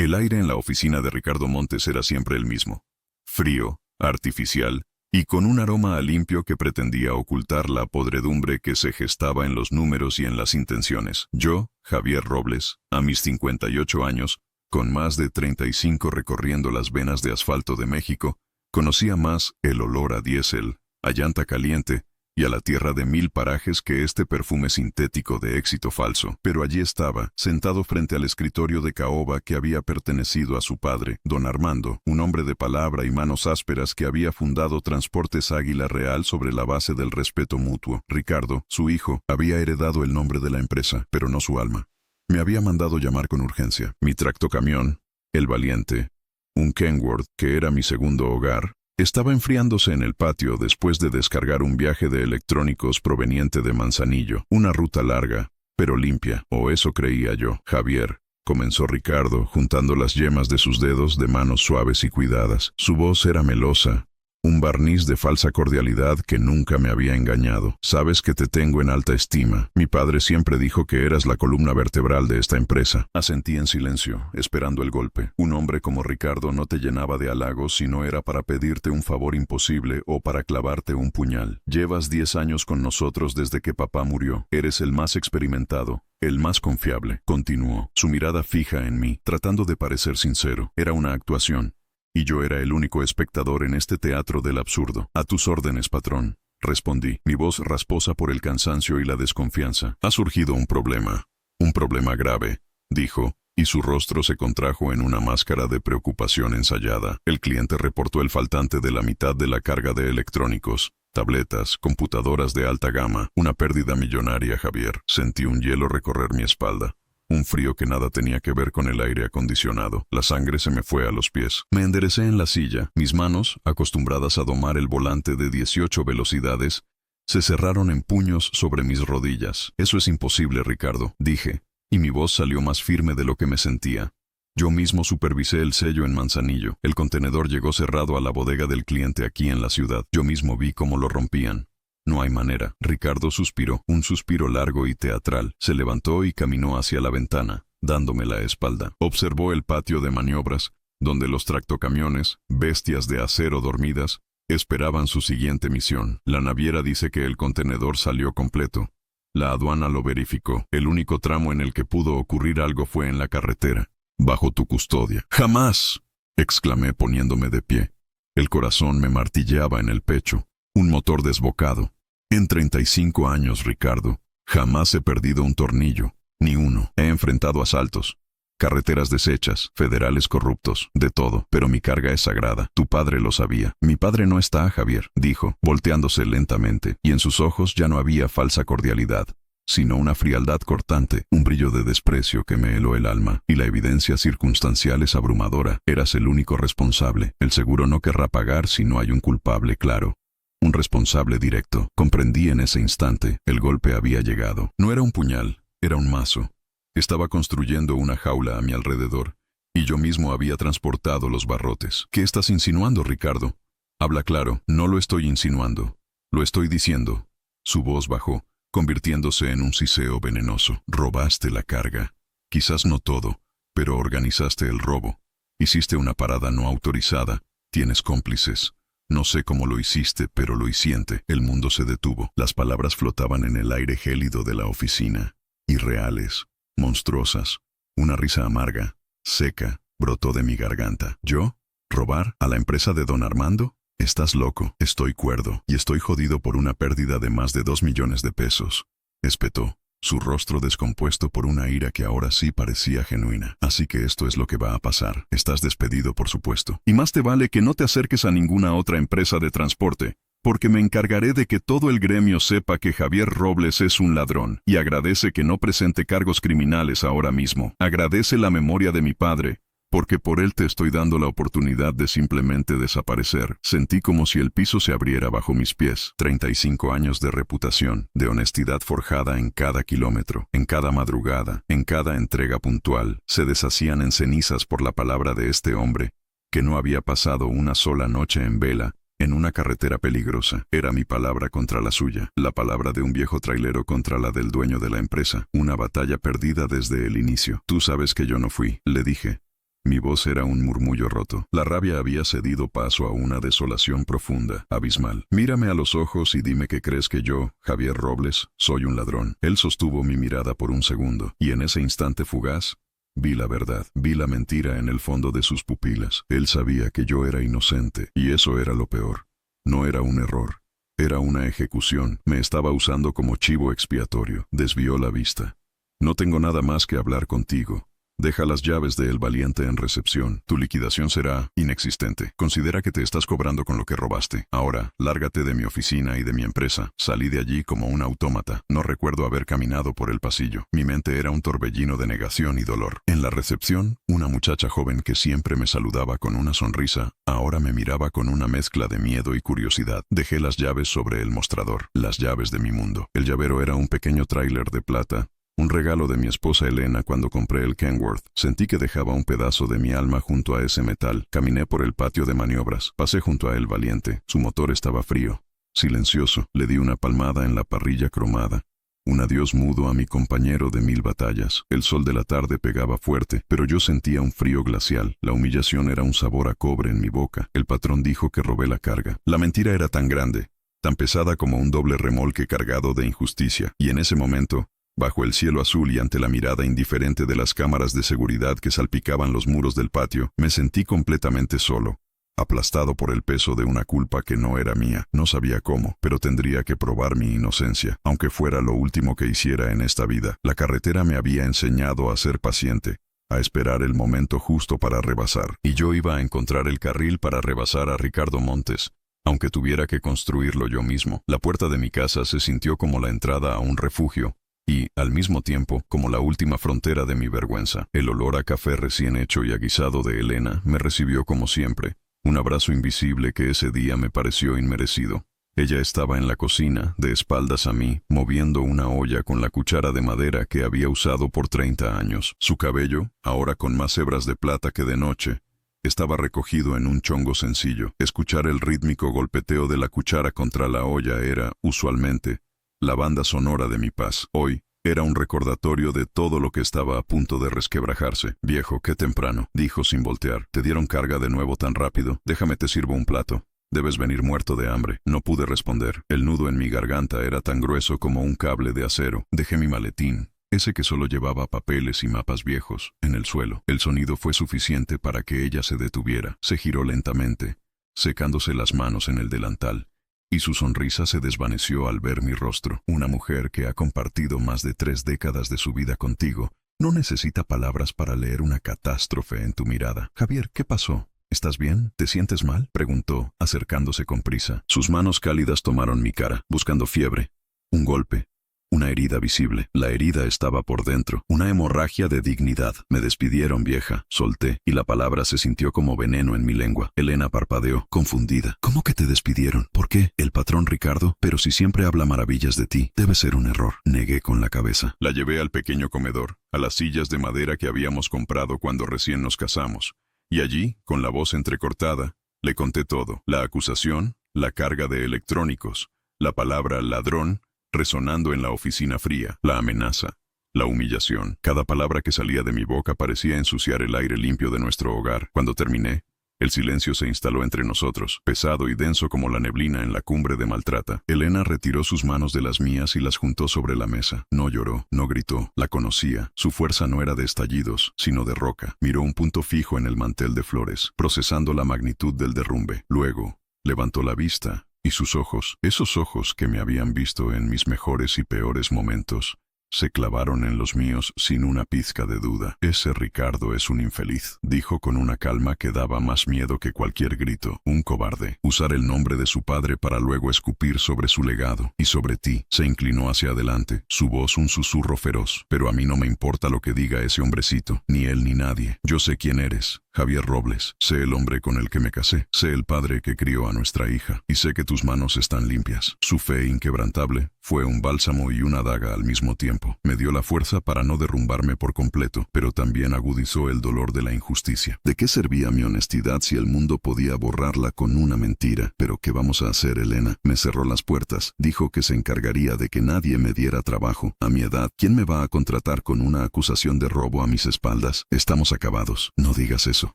El aire en la oficina de Ricardo Montes era siempre el mismo. Frío, artificial, y con un aroma a limpio que pretendía ocultar la podredumbre que se gestaba en los números y en las intenciones. Yo, Javier Robles, a mis 58 años, con más de 35 recorriendo las venas de asfalto de México, conocía más el olor a diésel, a llanta caliente y a la tierra de 1000 parajes que este perfume sintético de éxito falso. Pero allí estaba, sentado frente al escritorio de caoba que había pertenecido a su padre, don Armando, un hombre de palabra y manos ásperas que había fundado Transportes Águila Real sobre la base del respeto mutuo. Ricardo, su hijo, había heredado el nombre de la empresa, pero no su alma. Me había mandado llamar con urgencia. Mi tractocamión, el Valiente, un Kenworth, que era mi segundo hogar, estaba enfriándose en el patio después de descargar un viaje de electrónicos proveniente de Manzanillo. Una ruta larga, pero limpia, o eso creía yo. Javier, comenzó Ricardo, juntando las yemas de sus dedos de manos suaves y cuidadas. Su voz era melosa, un barniz de falsa cordialidad que nunca me había engañado. Sabes que te tengo en alta estima. Mi padre siempre dijo que eras la columna vertebral de esta empresa. Asentí en silencio, esperando el golpe. Un hombre como Ricardo no te llenaba de halagos si no era para pedirte un favor imposible o para clavarte un puñal. Llevas 10 años con nosotros desde que papá murió. Eres el más experimentado, el más confiable, continuó, su mirada fija en mí, tratando de parecer sincero. Era una actuación. Y yo era el único espectador en este teatro del absurdo. A tus órdenes, patrón, respondí, mi voz rasposa por el cansancio y la desconfianza. Ha surgido un problema grave, dijo, y su rostro se contrajo en una máscara de preocupación ensayada. El cliente reportó el faltante de la mitad de la carga de electrónicos, tabletas, computadoras de alta gama. Una pérdida millonaria, Javier. Sentí un hielo recorrer mi espalda. Un frío que nada tenía que ver con el aire acondicionado. La sangre se me fue a los pies. Me enderecé en la silla. Mis manos, acostumbradas a domar el volante de 18 velocidades, se cerraron en puños sobre mis rodillas. Eso es imposible, Ricardo, dije, y mi voz salió más firme de lo que me sentía. Yo mismo supervisé el sello en Manzanillo. El contenedor llegó cerrado a la bodega del cliente aquí en la ciudad. Yo mismo vi cómo lo rompían. No hay manera. Ricardo suspiró, un suspiro largo y teatral. Se levantó y caminó hacia la ventana, dándome la espalda. Observó el patio de maniobras, donde los tractocamiones, bestias de acero dormidas, esperaban su siguiente misión. La naviera dice que el contenedor salió completo. La aduana lo verificó. El único tramo en el que pudo ocurrir algo fue en la carretera, bajo tu custodia. ¡Jamás!, exclamé poniéndome de pie. El corazón me martilleaba en el pecho. Un motor desbocado. En 35 años, Ricardo, jamás he perdido un tornillo, ni uno. He enfrentado asaltos, carreteras deshechas, federales corruptos, de todo, pero mi carga es sagrada. Tu padre lo sabía. Mi padre no está, Javier, dijo, volteándose lentamente, y en sus ojos ya no había falsa cordialidad, sino una frialdad cortante, un brillo de desprecio que me heló el alma, y la evidencia circunstancial es abrumadora. Eras el único responsable. El seguro no querrá pagar si no hay un culpable claro. Un responsable directo. Comprendí en ese instante. El golpe había llegado. No era un puñal, era un mazo. Estaba construyendo una jaula a mi alrededor, y yo mismo había transportado los barrotes. ¿Qué estás insinuando, Ricardo? Habla claro. No lo estoy insinuando. Lo estoy diciendo. Su voz bajó, convirtiéndose en un siseo venenoso. Robaste la carga. Quizás no todo, pero organizaste el robo. Hiciste una parada no autorizada. Tienes cómplices. No sé cómo lo hiciste, pero lo hiciste. El mundo se detuvo. Las palabras flotaban en el aire gélido de la oficina. Irreales, monstruosas. Una risa amarga, seca, brotó de mi garganta. ¿Yo? ¿Robar a la empresa de don Armando? Estás loco. Estoy cuerdo, y estoy jodido por una pérdida de más de 2 millones de pesos. Espetó, su rostro descompuesto por una ira que ahora sí parecía genuina. Así que esto es lo que va a pasar. Estás despedido, por supuesto. Y más te vale que no te acerques a ninguna otra empresa de transporte, porque me encargaré de que todo el gremio sepa que Javier Robles es un ladrón, y agradece que no presente cargos criminales ahora mismo. Agradece la memoria de mi padre, porque por él te estoy dando la oportunidad de simplemente desaparecer. Sentí como si el piso se abriera bajo mis pies. 35 años de reputación, de honestidad forjada en cada kilómetro, en cada madrugada, en cada entrega puntual, se deshacían en cenizas por la palabra de este hombre, que no había pasado una sola noche en vela, en una carretera peligrosa. Era mi palabra contra la suya, la palabra de un viejo trailero contra la del dueño de la empresa, una batalla perdida desde el inicio. Tú sabes que yo no fui, le dije. Mi voz era un murmullo roto. La rabia había cedido paso a una desolación profunda, abismal. Mírame a los ojos y dime que crees que yo, Javier Robles, soy un ladrón. Él sostuvo mi mirada por un segundo, y en ese instante fugaz, vi la verdad, vi la mentira en el fondo de sus pupilas. Él sabía que yo era inocente, y eso era lo peor. No era un error. Era una ejecución. Me estaba usando como chivo expiatorio. Desvió la vista. No tengo nada más que hablar contigo. Deja las llaves de El Valiente en recepción. Tu liquidación será inexistente. Considera que te estás cobrando con lo que robaste. Ahora, lárgate de mi oficina y de mi empresa. Salí de allí como un autómata. No recuerdo haber caminado por el pasillo. Mi mente era un torbellino de negación y dolor. En la recepción, una muchacha joven que siempre me saludaba con una sonrisa, ahora me miraba con una mezcla de miedo y curiosidad. Dejé las llaves sobre el mostrador. Las llaves de mi mundo. El llavero era un pequeño tráiler de plata, un regalo de mi esposa Elena cuando compré el Kenworth. Sentí que dejaba un pedazo de mi alma junto a ese metal. Caminé por el patio de maniobras. Pasé junto a El Valiente. Su motor estaba frío, silencioso. Le di una palmada en la parrilla cromada. Un adiós mudo a mi compañero de 1000 batallas. El sol de la tarde pegaba fuerte, pero yo sentía un frío glacial. La humillación era un sabor a cobre en mi boca. El patrón dijo que robé la carga. La mentira era tan grande, tan pesada como un doble remolque cargado de injusticia. Y en ese momento, bajo el cielo azul y ante la mirada indiferente de las cámaras de seguridad que salpicaban los muros del patio, me sentí completamente solo, aplastado por el peso de una culpa que no era mía. No sabía cómo, pero tendría que probar mi inocencia, aunque fuera lo último que hiciera en esta vida. La carretera me había enseñado a ser paciente, a esperar el momento justo para rebasar, y yo iba a encontrar el carril para rebasar a Ricardo Montes, aunque tuviera que construirlo yo mismo. La puerta de mi casa se sintió como la entrada a un refugio, y, al mismo tiempo, como la última frontera de mi vergüenza. El olor a café recién hecho y aguisado de Elena me recibió como siempre, un abrazo invisible que ese día me pareció inmerecido. Ella estaba en la cocina, de espaldas a mí, moviendo una olla con la cuchara de madera que había usado por 30 años. Su cabello, ahora con más hebras de plata que de noche, estaba recogido en un chongo sencillo. Escuchar el rítmico golpeteo de la cuchara contra la olla era, usualmente, la banda sonora de mi paz. Hoy, era un recordatorio de todo lo que estaba a punto de resquebrajarse. Viejo, qué temprano, dijo sin voltear. ¿Te dieron carga de nuevo tan rápido? Déjame te sirvo un plato. Debes venir muerto de hambre. No pude responder. El nudo en mi garganta era tan grueso como un cable de acero. Dejé mi maletín, ese que solo llevaba papeles y mapas viejos, en el suelo. El sonido fue suficiente para que ella se detuviera. Se giró lentamente, secándose las manos en el delantal, y su sonrisa se desvaneció al ver mi rostro. Una mujer que ha compartido más de 3 décadas de su vida contigo no necesita palabras para leer una catástrofe en tu mirada. Javier, ¿qué pasó? ¿Estás bien? ¿Te sientes mal?, preguntó, acercándose con prisa. Sus manos cálidas tomaron mi cara, buscando fiebre, un golpe, una herida visible. La herida estaba por dentro, una hemorragia de dignidad. Me despidieron, vieja, solté, y la palabra se sintió como veneno en mi lengua. Elena parpadeó, confundida. ¿Cómo que te despidieron? ¿Por qué? ¿El patrón Ricardo? Pero si siempre habla maravillas de ti, debe ser un error. Negué con la cabeza. La llevé al pequeño comedor, a las sillas de madera que habíamos comprado cuando recién nos casamos, y allí, con la voz entrecortada, le conté todo. La acusación, la carga de electrónicos, la palabra ladrón, resonando en la oficina fría, la amenaza, la humillación. Cada palabra que salía de mi boca parecía ensuciar el aire limpio de nuestro hogar. Cuando terminé, el silencio se instaló entre nosotros, pesado y denso como la neblina en la cumbre de Maltrata. Elena retiró sus manos de las mías y las juntó sobre la mesa. No lloró, no gritó. La conocía. Su fuerza no era de estallidos, sino de roca. Miró un punto fijo en el mantel de flores, procesando la magnitud del derrumbe. Luego, levantó la vista, y sus ojos, esos ojos que me habían visto en mis mejores y peores momentos, se clavaron en los míos sin una pizca de duda. Ese Ricardo es un infeliz, dijo con una calma que daba más miedo que cualquier grito. Un cobarde. Usar el nombre de su padre para luego escupir sobre su legado. Y sobre ti. Se inclinó hacia adelante, su voz un susurro feroz. Pero a mí no me importa lo que diga ese hombrecito, ni él ni nadie. Yo sé quién eres. Javier Robles, sé el hombre con el que me casé, sé el padre que crió a nuestra hija, y sé que tus manos están limpias. Su fe inquebrantable fue un bálsamo y una daga al mismo tiempo. Me dio la fuerza para no derrumbarme por completo, pero también agudizó el dolor de la injusticia. ¿De qué servía mi honestidad si el mundo podía borrarla con una mentira? ¿Pero qué vamos a hacer, Elena? Me cerró las puertas, dijo que se encargaría de que nadie me diera trabajo. A mi edad, ¿quién me va a contratar con una acusación de robo a mis espaldas? Estamos acabados. No digas eso,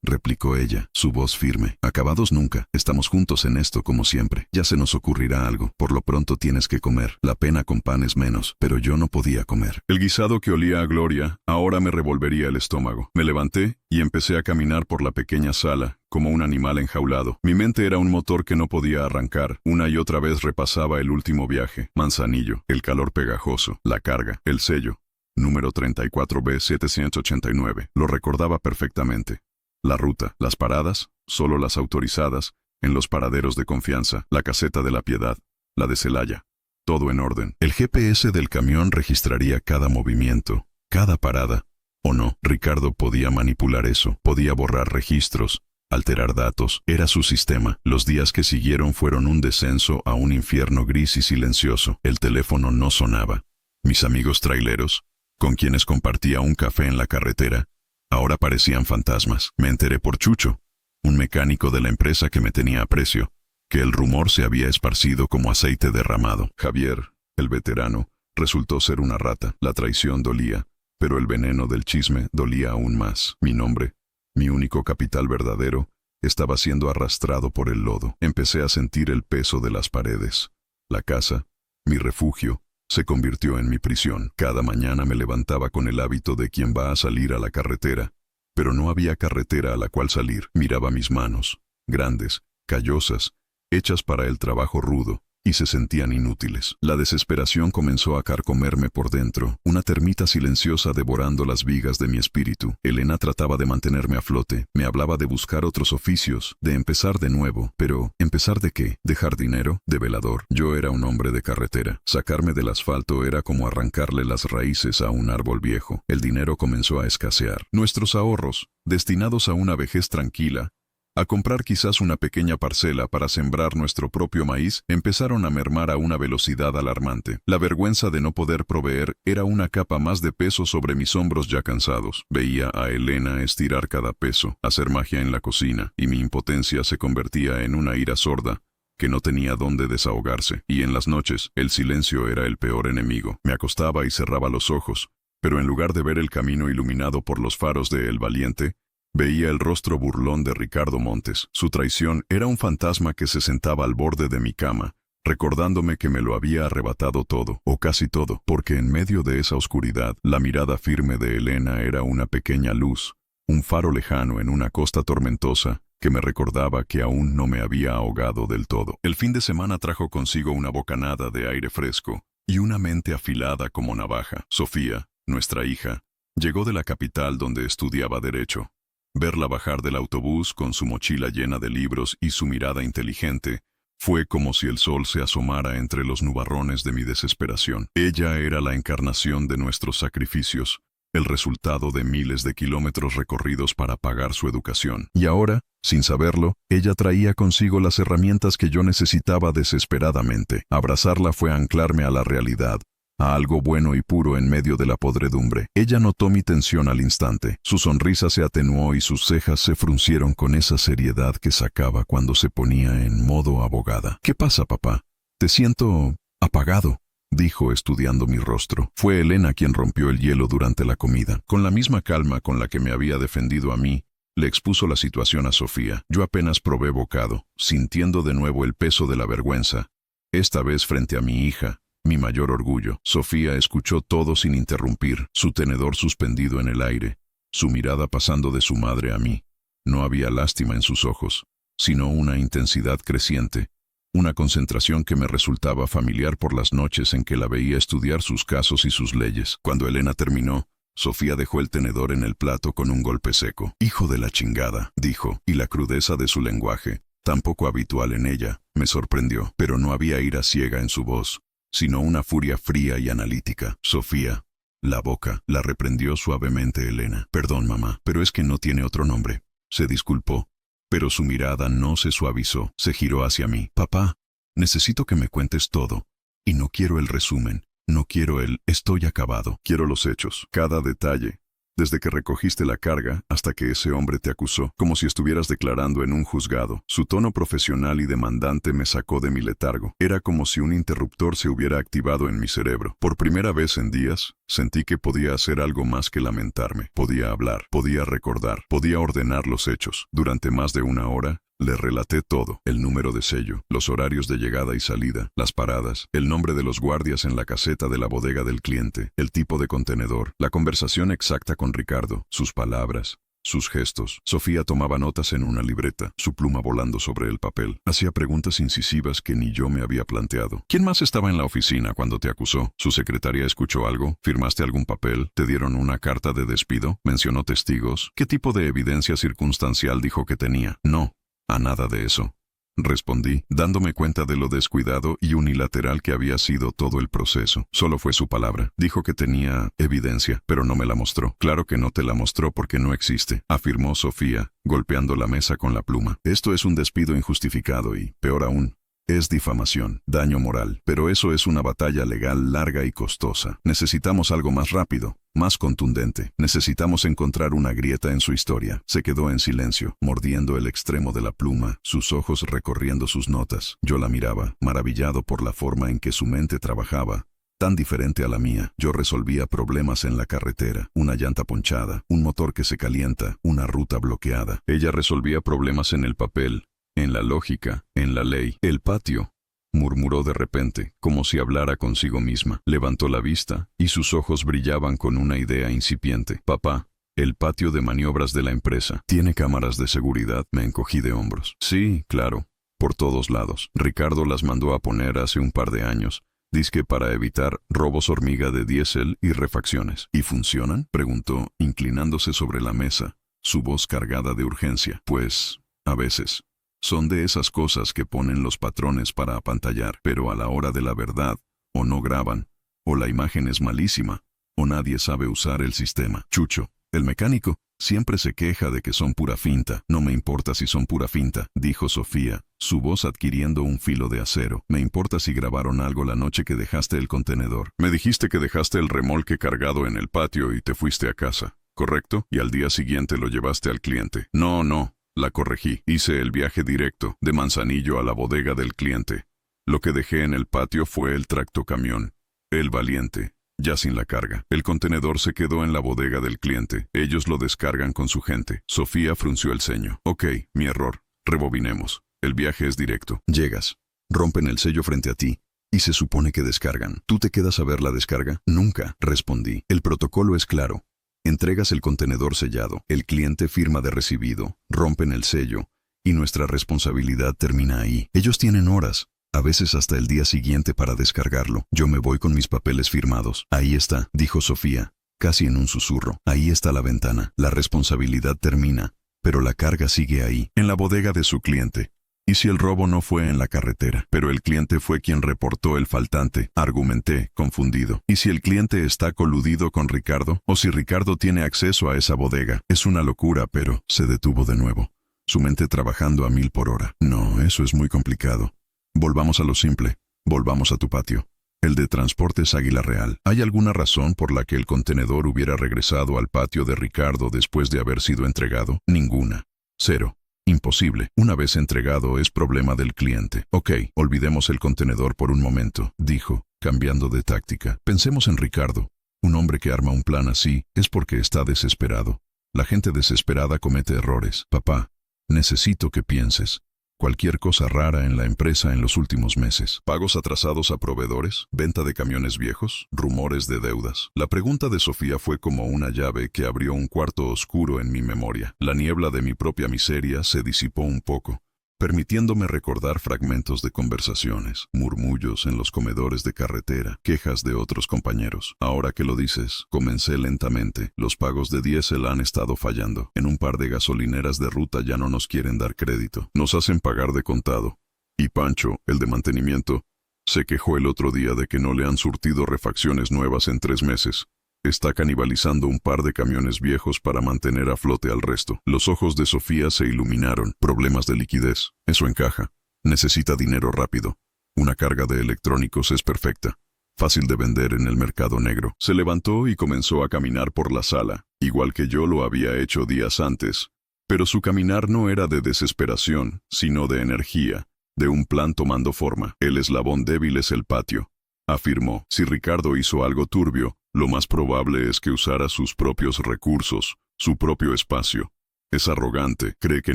replicó ella, su voz firme. Acabados nunca. Estamos juntos en esto como siempre. Ya se nos ocurrirá algo. Por lo pronto tienes que comer. La pena con pan es menos, pero yo no podía comer. El guisado que olía a gloria ahora me revolvería el estómago. Me levanté y empecé a caminar por la pequeña sala, como un animal enjaulado. Mi mente era un motor que no podía arrancar. Una y otra vez repasaba el último viaje. Manzanillo, el calor pegajoso, la carga, el sello. Número 34B789. Lo recordaba perfectamente. La ruta, las paradas, solo las autorizadas, en los paraderos de confianza, la caseta de la Piedad, la de Celaya. Todo en orden. El GPS del camión registraría cada movimiento, cada parada. ¿O no? Ricardo podía manipular eso, podía borrar registros, alterar datos. Era su sistema. Los días que siguieron fueron un descenso a un infierno gris y silencioso. El teléfono no sonaba. Mis amigos traileros, con quienes compartía un café en la carretera, ahora parecían fantasmas. Me enteré por Chucho, un mecánico de la empresa que me tenía aprecio, que el rumor se había esparcido como aceite derramado. Javier, el veterano, resultó ser una rata. La traición dolía, pero el veneno del chisme dolía aún más. Mi nombre, mi único capital verdadero, estaba siendo arrastrado por el lodo. Empecé a sentir el peso de las paredes. La casa, mi refugio, se convirtió en mi prisión. Cada mañana me levantaba con el hábito de quien va a salir a la carretera, pero no había carretera a la cual salir. Miraba mis manos, grandes, callosas, hechas para el trabajo rudo, y se sentían inútiles. La desesperación comenzó a carcomerme por dentro, una termita silenciosa devorando las vigas de mi espíritu. Elena trataba de mantenerme a flote, me hablaba de buscar otros oficios, de empezar de nuevo, pero ¿empezar de qué? ¿De jardinero? ¿De velador? Yo era un hombre de carretera. Sacarme del asfalto era como arrancarle las raíces a un árbol viejo. El dinero comenzó a escasear. Nuestros ahorros, destinados a una vejez tranquila, a comprar quizás una pequeña parcela para sembrar nuestro propio maíz, empezaron a mermar a una velocidad alarmante. La vergüenza de no poder proveer era una capa más de peso sobre mis hombros ya cansados. Veía a Elena estirar cada peso, hacer magia en la cocina, y mi impotencia se convertía en una ira sorda, que no tenía dónde desahogarse. Y en las noches, el silencio era el peor enemigo. Me acostaba y cerraba los ojos, pero en lugar de ver el camino iluminado por los faros de El Valiente, veía el rostro burlón de Ricardo Montes. Su traición era un fantasma que se sentaba al borde de mi cama, recordándome que me lo había arrebatado todo, o casi todo, porque en medio de esa oscuridad, la mirada firme de Elena era una pequeña luz, un faro lejano en una costa tormentosa, que me recordaba que aún no me había ahogado del todo. El fin de semana trajo consigo una bocanada de aire fresco, y una mente afilada como navaja. Sofía, nuestra hija, llegó de la capital donde estudiaba Derecho. Verla bajar del autobús con su mochila llena de libros y su mirada inteligente, fue como si el sol se asomara entre los nubarrones de mi desesperación. Ella era la encarnación de nuestros sacrificios, el resultado de miles de kilómetros recorridos para pagar su educación. Y ahora, sin saberlo, ella traía consigo las herramientas que yo necesitaba desesperadamente. Abrazarla fue anclarme a la realidad, a algo bueno y puro en medio de la podredumbre. Ella notó mi tensión al instante. Su sonrisa se atenuó y sus cejas se fruncieron con esa seriedad que sacaba cuando se ponía en modo abogada. «¿Qué pasa, papá? Te siento apagado», dijo estudiando mi rostro. Fue Elena quien rompió el hielo durante la comida. Con la misma calma con la que me había defendido a mí, le expuso la situación a Sofía. Yo apenas probé bocado, sintiendo de nuevo el peso de la vergüenza, esta vez frente a mi hija, mi mayor orgullo. Sofía escuchó todo sin interrumpir, su tenedor suspendido en el aire, su mirada pasando de su madre a mí. No había lástima en sus ojos, sino una intensidad creciente, una concentración que me resultaba familiar por las noches en que la veía estudiar sus casos y sus leyes. Cuando Elena terminó, Sofía dejó el tenedor en el plato con un golpe seco. «Hijo de la chingada», dijo, y la crudeza de su lenguaje, tan poco habitual en ella, me sorprendió. Pero no había ira ciega en su voz, sino una furia fría y analítica. «Sofía, la boca», la reprendió suavemente Elena. «Perdón, mamá, pero es que no tiene otro nombre. se disculpó. Pero su mirada no se suavizó, se giró hacia mí. Papá, necesito que me cuentes todo. Y no quiero el resumen, no quiero el estoy acabado. Quiero los hechos, cada detalle. Desde que recogiste la carga hasta que ese hombre te acusó, como si estuvieras declarando en un juzgado. Su tono profesional y demandante me sacó de mi letargo. Era como si un interruptor se hubiera activado en mi cerebro. Por primera vez en días, sentí que podía hacer algo más que lamentarme. Podía hablar, podía recordar, podía ordenar los hechos. Durante más de una hora, le relaté todo, el número de sello, los horarios de llegada y salida, las paradas, el nombre de los guardias en la caseta de la bodega del cliente, el tipo de contenedor, la conversación exacta con Ricardo, sus palabras, sus gestos. Sofía tomaba notas en una libreta, su pluma volando sobre el papel. Hacía preguntas incisivas que ni yo me había planteado. ¿Quién más estaba en la oficina cuando te acusó? ¿Su secretaria escuchó algo? ¿Firmaste algún papel? ¿Te dieron una carta de despido? ¿Mencionó testigos? ¿Qué tipo de evidencia circunstancial dijo que tenía? No. A nada de eso, respondí, dándome cuenta de lo descuidado y unilateral que había sido todo el proceso. Solo fue su palabra. Dijo que tenía evidencia, pero no me la mostró. Claro que no te la mostró porque no existe, afirmó Sofía, golpeando la mesa con la pluma. Esto es un despido injustificado y, peor aún, es difamación, daño moral. Pero eso es una batalla legal larga y costosa. Necesitamos algo más rápido, más contundente. Necesitamos encontrar una grieta en su historia. Se quedó en silencio, mordiendo el extremo de la pluma, sus ojos recorriendo sus notas. Yo la miraba, maravillado por la forma en que su mente trabajaba. Tan diferente a la mía. Yo resolvía problemas en la carretera, una llanta ponchada, un motor que se calienta, una ruta bloqueada. Ella resolvía problemas en el papel, en la lógica, en la ley. El patio, murmuró de repente, como si hablara consigo misma. Levantó la vista, y sus ojos brillaban con una idea incipiente. Papá, el patio de maniobras de la empresa. ¿Tiene cámaras de seguridad? Me encogí de hombros. Sí, claro, por todos lados. Ricardo las mandó a poner hace un par de años, dizque para evitar robos hormiga de diésel y refacciones. ¿Y funcionan? Preguntó, inclinándose sobre la mesa, su voz cargada de urgencia. Pues, a veces. Son de esas cosas que ponen los patrones para apantallar, pero a la hora de la verdad, o no graban, o la imagen es malísima, o nadie sabe usar el sistema. Chucho, el mecánico, siempre se queja de que son pura finta. No me importa si son pura finta, dijo Sofía, su voz adquiriendo un filo de acero. Me importa si grabaron algo la noche que dejaste el contenedor. Me dijiste que dejaste el remolque cargado en el patio y te fuiste a casa, ¿correcto? Y al día siguiente lo llevaste al cliente. No. La corregí. Hice el viaje directo, de Manzanillo a la bodega del cliente. Lo que dejé en el patio fue el tractocamión, el Valiente, ya sin la carga. El contenedor se quedó en la bodega del cliente. Ellos lo descargan con su gente. Sofía frunció el ceño. Ok, mi error. Rebobinemos. El viaje es directo. Llegas. Rompen el sello frente a ti. Y se supone que descargan. ¿Tú te quedas a ver la descarga? Nunca, respondí. El protocolo es claro. Entregas el contenedor sellado, el cliente firma de recibido, rompen el sello, y nuestra responsabilidad termina ahí. Ellos tienen horas, a veces hasta el día siguiente para descargarlo. Yo me voy con mis papeles firmados. Ahí está, dijo Sofía, casi en un susurro. Ahí está la ventana. La responsabilidad termina, pero la carga sigue ahí, en la bodega de su cliente. ¿Y si el robo no fue en la carretera? Pero el cliente fue quien reportó el faltante, argumenté, confundido. ¿Y si el cliente está coludido con Ricardo? ¿O si Ricardo tiene acceso a esa bodega? Es una locura, pero se detuvo de nuevo, su mente trabajando a 1000 por hora. No, eso es muy complicado. Volvamos a lo simple. Volvamos a tu patio. El de Transportes Águila Real. ¿Hay alguna razón por la que el contenedor hubiera regresado al patio de Ricardo después de haber sido entregado? Ninguna. Cero. Imposible. Una vez entregado es problema del cliente. Ok, olvidemos el contenedor por un momento, dijo, cambiando de táctica. Pensemos en Ricardo. Un hombre que arma un plan así es porque está desesperado. La gente desesperada comete errores. Papá, necesito que pienses. Cualquier cosa rara en la empresa en los últimos meses. ¿Pagos atrasados a proveedores? ¿Venta de camiones viejos? ¿Rumores de deudas? La pregunta de Sofía fue como una llave que abrió un cuarto oscuro en mi memoria. La niebla de mi propia miseria se disipó un poco, permitiéndome recordar fragmentos de conversaciones, murmullos en los comedores de carretera, quejas de otros compañeros. Ahora que lo dices, comencé lentamente. Los pagos de diésel han estado fallando. En un par de gasolineras de ruta ya no nos quieren dar crédito. Nos hacen pagar de contado. Y Pancho, el de mantenimiento, se quejó el otro día de que no le han surtido refacciones nuevas en 3 meses. Está canibalizando un par de camiones viejos para mantener a flote al resto. Los ojos de Sofía se iluminaron. Problemas de liquidez. Eso encaja. Necesita dinero rápido. Una carga de electrónicos es perfecta. Fácil de vender en el mercado negro. Se levantó y comenzó a caminar por la sala, igual que yo lo había hecho días antes. Pero su caminar no era de desesperación, sino de energía, de un plan tomando forma. El eslabón débil es el patio, afirmó. Si Ricardo hizo algo turbio, lo más probable es que usara sus propios recursos, su propio espacio. Es arrogante, cree que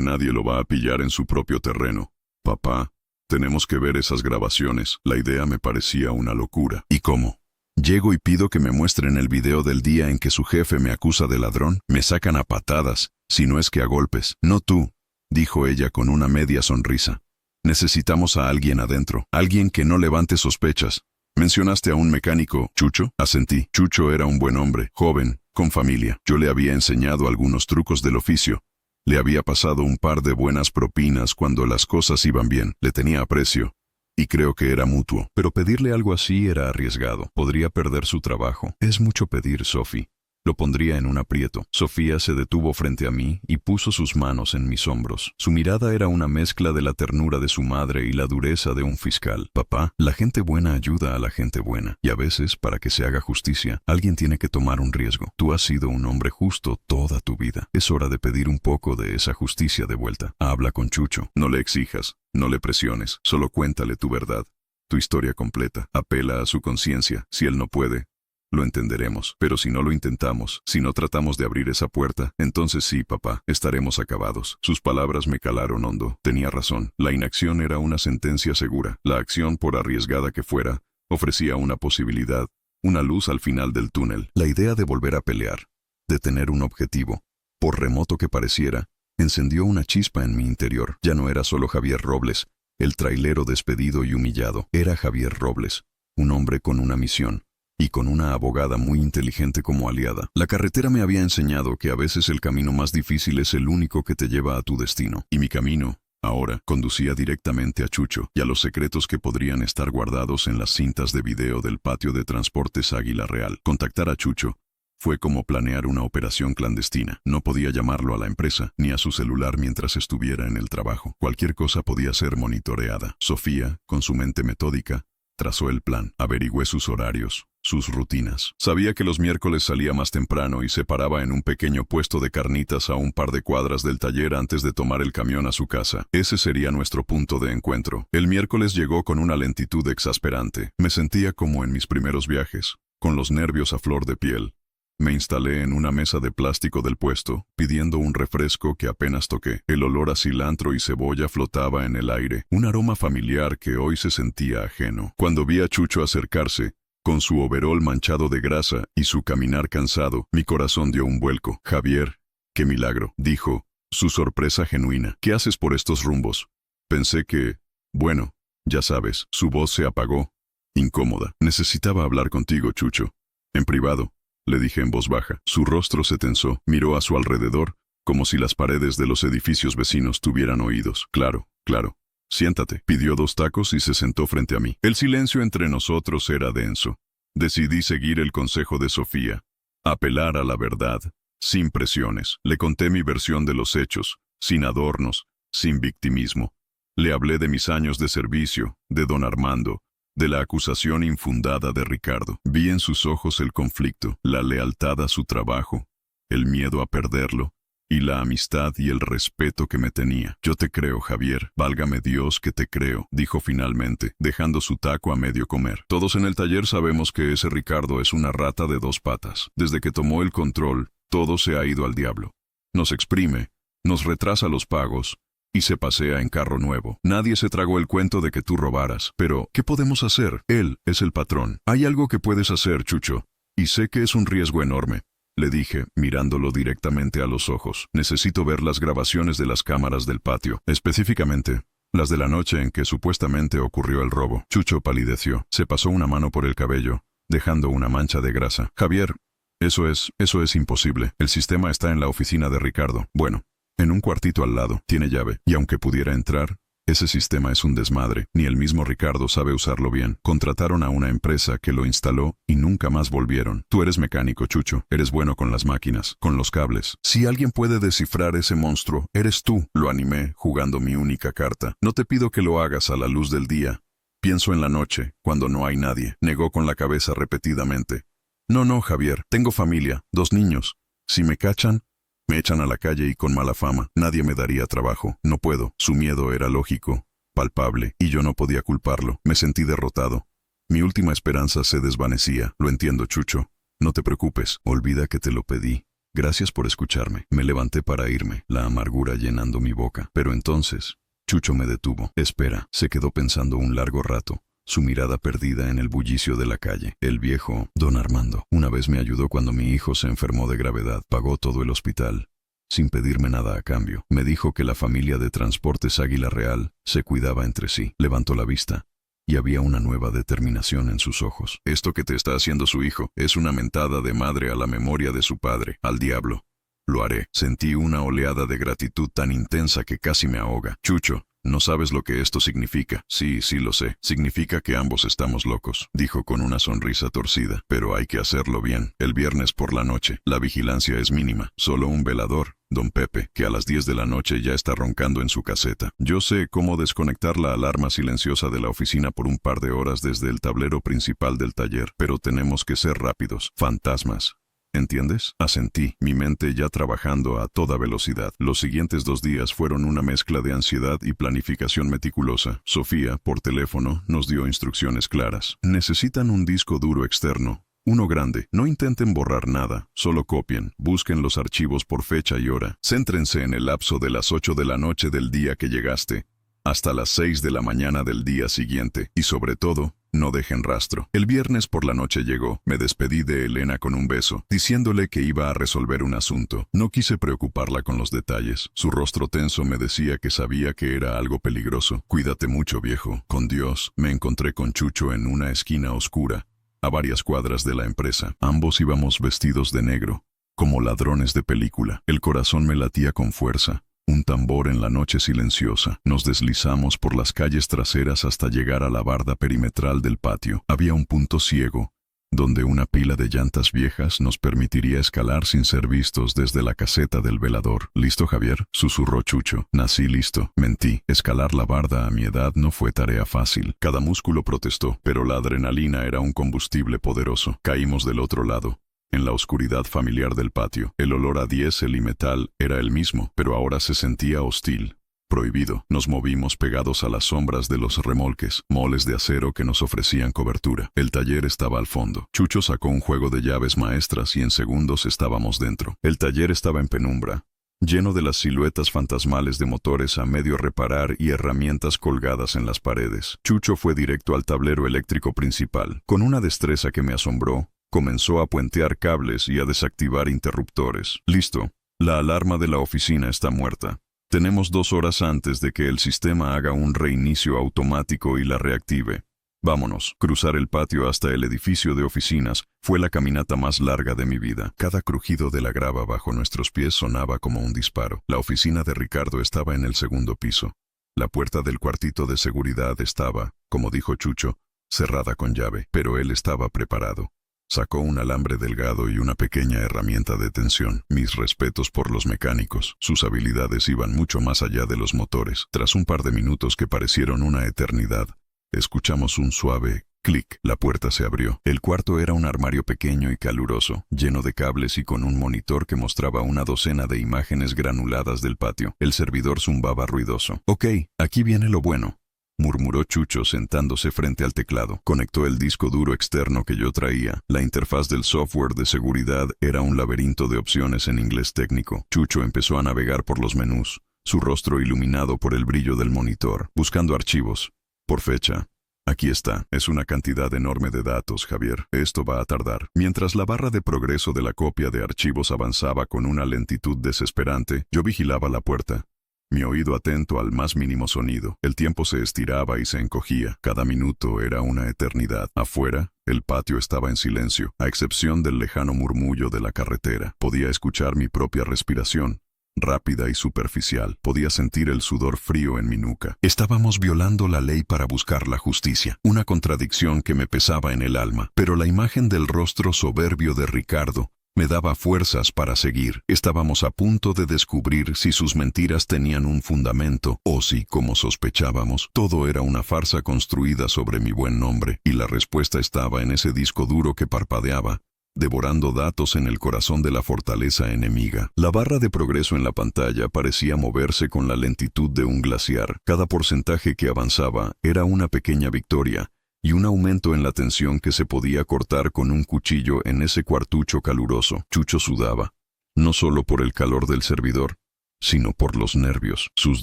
nadie lo va a pillar en su propio terreno. Papá, tenemos que ver esas grabaciones. La idea me parecía una locura. ¿Y cómo? Llego y pido que me muestren el video del día en que su jefe me acusa de ladrón. Me sacan a patadas, si no es que a golpes. No tú, dijo ella con una media sonrisa. Necesitamos a alguien adentro, alguien que no levante sospechas. ¿Mencionaste a un mecánico, Chucho? Asentí. Chucho era un buen hombre, joven, con familia. Yo le había enseñado algunos trucos del oficio. Le había pasado un par de buenas propinas cuando las cosas iban bien. Le tenía aprecio. Y creo que era mutuo. Pero pedirle algo así era arriesgado. Podría perder su trabajo. Es mucho pedir, Sophie. Lo pondría en un aprieto. Sofía se detuvo frente a mí y puso sus manos en mis hombros. Su mirada era una mezcla de la ternura de su madre y la dureza de un fiscal. Papá, la gente buena ayuda a la gente buena. Y a veces, para que se haga justicia, alguien tiene que tomar un riesgo. Tú has sido un hombre justo toda tu vida. Es hora de pedir un poco de esa justicia de vuelta. Habla con Chucho. No le exijas, no le presiones. Solo cuéntale tu verdad, tu historia completa. Apela a su conciencia. Si él no puede, lo entenderemos, pero si no lo intentamos, si no tratamos de abrir esa puerta, entonces sí, papá, estaremos acabados. Sus palabras me calaron hondo. Tenía razón. La inacción era una sentencia segura. La acción, por arriesgada que fuera, ofrecía una posibilidad, una luz al final del túnel. La idea de volver a pelear, de tener un objetivo, por remoto que pareciera, encendió una chispa en mi interior. Ya no era solo Javier Robles, el trailero despedido y humillado. Era Javier Robles, un hombre con una misión. Y con una abogada muy inteligente como aliada. La carretera me había enseñado que a veces el camino más difícil es el único que te lleva a tu destino. Y mi camino, ahora, conducía directamente a Chucho y a los secretos que podrían estar guardados en las cintas de video del patio de transportes Águila Real. Contactar a Chucho fue como planear una operación clandestina. No podía llamarlo a la empresa, ni a su celular mientras estuviera en el trabajo. Cualquier cosa podía ser monitoreada. Sofía, con su mente metódica, trazó el plan. Averigüé sus horarios, sus rutinas. Sabía que los miércoles salía más temprano y se paraba en un pequeño puesto de carnitas a un par de cuadras del taller antes de tomar el camión a su casa. Ese sería nuestro punto de encuentro. El miércoles llegó con una lentitud exasperante. Me sentía como en mis primeros viajes, con los nervios a flor de piel. Me instalé en una mesa de plástico del puesto, pidiendo un refresco que apenas toqué. El olor a cilantro y cebolla flotaba en el aire, un aroma familiar que hoy se sentía ajeno. Cuando vi a Chucho acercarse, con su overol manchado de grasa y su caminar cansado, mi corazón dio un vuelco. Javier, qué milagro, dijo, su sorpresa genuina. ¿Qué haces por estos rumbos? Pensé que, bueno, ya sabes. Su voz se apagó, incómoda. Necesitaba hablar contigo, Chucho. En privado, le dije en voz baja. Su rostro se tensó, miró a su alrededor, como si las paredes de los edificios vecinos tuvieran oídos. Claro, claro. Siéntate. Pidió 2 tacos y se sentó frente a mí. El silencio entre nosotros era denso. Decidí seguir el consejo de Sofía. Apelar a la verdad, sin presiones. Le conté mi versión de los hechos, sin adornos, sin victimismo. Le hablé de mis años de servicio, de don Armando, de la acusación infundada de Ricardo. Vi en sus ojos el conflicto, la lealtad a su trabajo, el miedo a perderlo, y la amistad y el respeto que me tenía. Yo te creo, Javier. Válgame Dios que te creo, dijo finalmente, dejando su taco a medio comer. Todos en el taller sabemos que ese Ricardo es una rata de 2 patas. Desde que tomó el control, todo se ha ido al diablo. Nos exprime, nos retrasa los pagos, y se pasea en carro nuevo. Nadie se tragó el cuento de que tú robaras. Pero, ¿qué podemos hacer? Él es el patrón. Hay algo que puedes hacer, Chucho. Y sé que es un riesgo enorme, le dije, mirándolo directamente a los ojos. Necesito ver las grabaciones de las cámaras del patio, específicamente las de la noche en que supuestamente ocurrió el robo. Chucho palideció. Se pasó una mano por el cabello, dejando una mancha de grasa. Javier, eso es imposible. El sistema está en la oficina de Ricardo. Bueno, en un cuartito al lado. Tiene llave. Y aunque pudiera entrar, Ese sistema es un desmadre, ni el mismo Ricardo sabe usarlo bien. Contrataron a una empresa que lo instaló y nunca más volvieron. Tú eres mecánico, Chucho. Eres bueno con las máquinas, con los cables. Si alguien puede descifrar ese monstruo, eres tú. Lo animé, jugando mi única carta. No te pido que lo hagas a la luz del día. Pienso en la noche, cuando no hay nadie. Negó con la cabeza repetidamente. No, Javier. Tengo familia, 2 niños. Si me cachan, me echan a la calle y con mala fama. Nadie me daría trabajo. No puedo. Su miedo era lógico, palpable, y yo no podía culparlo. Me sentí derrotado. Mi última esperanza se desvanecía. Lo entiendo, Chucho. No te preocupes. Olvida que te lo pedí. Gracias por escucharme. Me levanté para irme, la amargura llenando mi boca. Pero entonces, Chucho me detuvo. Espera. Se quedó pensando un largo rato, su mirada perdida en el bullicio de la calle. El viejo, don Armando, una vez me ayudó cuando mi hijo se enfermó de gravedad. Pagó todo el hospital, sin pedirme nada a cambio. Me dijo que la familia de Transportes Águila Real se cuidaba entre sí. Levantó la vista, y había una nueva determinación en sus ojos. Esto que te está haciendo su hijo es una mentada de madre a la memoria de su padre. Al diablo. Lo haré. Sentí una oleada de gratitud tan intensa que casi me ahoga. Chucho, no sabes lo que esto significa. Sí, lo sé. Significa que ambos estamos locos, dijo con una sonrisa torcida. Pero hay que hacerlo bien. El viernes por la noche. La vigilancia es mínima. Solo un velador, don Pepe, que a las 10 de la noche ya está roncando en su caseta. Yo sé cómo desconectar la alarma silenciosa de la oficina por un par de horas desde el tablero principal del taller. Pero tenemos que ser rápidos. Fantasmas. ¿Entiendes? Asentí, mi mente ya trabajando a toda velocidad. Los siguientes 2 días fueron una mezcla de ansiedad y planificación meticulosa. Sofía, por teléfono, nos dio instrucciones claras. Necesitan un disco duro externo. Uno grande. No intenten borrar nada, solo copien. Busquen los archivos por fecha y hora. Céntrense en el lapso de las 8 de la noche del día que llegaste hasta las 6 de la mañana del día siguiente. Y sobre todo, no dejen rastro. El viernes por la noche llegó. Me despedí de Elena con un beso, diciéndole que iba a resolver un asunto. No quise preocuparla con los detalles. Su rostro tenso me decía que sabía que era algo peligroso. Cuídate mucho, viejo. Con Dios. Me encontré con Chucho en una esquina oscura, a varias cuadras de la empresa. Ambos íbamos vestidos de negro, como ladrones de película. El corazón me latía con fuerza. Un tambor en la noche silenciosa. Nos deslizamos por las calles traseras hasta llegar a la barda perimetral del patio. Había un punto ciego, donde una pila de llantas viejas nos permitiría escalar sin ser vistos desde la caseta del velador. ¿Listo, Javier?, susurró Chucho. Nací listo. Mentí. Escalar la barda a mi edad no fue tarea fácil. Cada músculo protestó, pero la adrenalina era un combustible poderoso. Caímos del otro lado, en la oscuridad familiar del patio. El olor a diésel y metal era el mismo, pero ahora se sentía hostil, prohibido. Nos movimos pegados a las sombras de los remolques, moles de acero que nos ofrecían cobertura. El taller estaba al fondo. Chucho sacó un juego de llaves maestras y en segundos estábamos dentro. El taller estaba en penumbra, lleno de las siluetas fantasmales de motores a medio reparar y herramientas colgadas en las paredes. Chucho fue directo al tablero eléctrico principal. Con una destreza que me asombró, comenzó a puentear cables y a desactivar interruptores. Listo. La alarma de la oficina está muerta. Tenemos 2 horas antes de que el sistema haga un reinicio automático y la reactive. Vámonos. Cruzar el patio hasta el edificio de oficinas fue la caminata más larga de mi vida. Cada crujido de la grava bajo nuestros pies sonaba como un disparo. La oficina de Ricardo estaba en el 2.º piso. La puerta del cuartito de seguridad estaba, como dijo Chucho, cerrada con llave, pero él estaba preparado. Sacó un alambre delgado y una pequeña herramienta de tensión. Mis respetos por los mecánicos. Sus habilidades iban mucho más allá de los motores. Tras un par de minutos que parecieron una eternidad, escuchamos un suave clic. La puerta se abrió. El cuarto era un armario pequeño y caluroso, lleno de cables y con un monitor que mostraba una docena de imágenes granuladas del patio. El servidor zumbaba ruidoso. Ok, aquí viene lo bueno, murmuró Chucho sentándose frente al teclado. Conectó el disco duro externo que yo traía. La interfaz del software de seguridad era un laberinto de opciones en inglés técnico. Chucho empezó a navegar por los menús, su rostro iluminado por el brillo del monitor, buscando archivos. Por fecha. Aquí está. Es una cantidad enorme de datos, Javier. Esto va a tardar. Mientras la barra de progreso de la copia de archivos avanzaba con una lentitud desesperante, yo vigilaba la puerta, mi oído atento al más mínimo sonido. El tiempo se estiraba y se encogía. Cada minuto era una eternidad. Afuera, el patio estaba en silencio, a excepción del lejano murmullo de la carretera. Podía escuchar mi propia respiración, rápida y superficial. Podía sentir el sudor frío en mi nuca. Estábamos violando la ley para buscar la justicia, una contradicción que me pesaba en el alma, pero la imagen del rostro soberbio de Ricardo me daba fuerzas para seguir. Estábamos a punto de descubrir si sus mentiras tenían un fundamento o si, como sospechábamos, todo era una farsa construida sobre mi buen nombre, y la respuesta estaba en ese disco duro que parpadeaba, devorando datos en el corazón de la fortaleza enemiga. La barra de progreso en la pantalla parecía moverse con la lentitud de un glaciar. Cada porcentaje que avanzaba era una pequeña victoria, y un aumento en la tensión que se podía cortar con un cuchillo en ese cuartucho caluroso. Chucho sudaba, no solo por el calor del servidor, sino por los nervios. Sus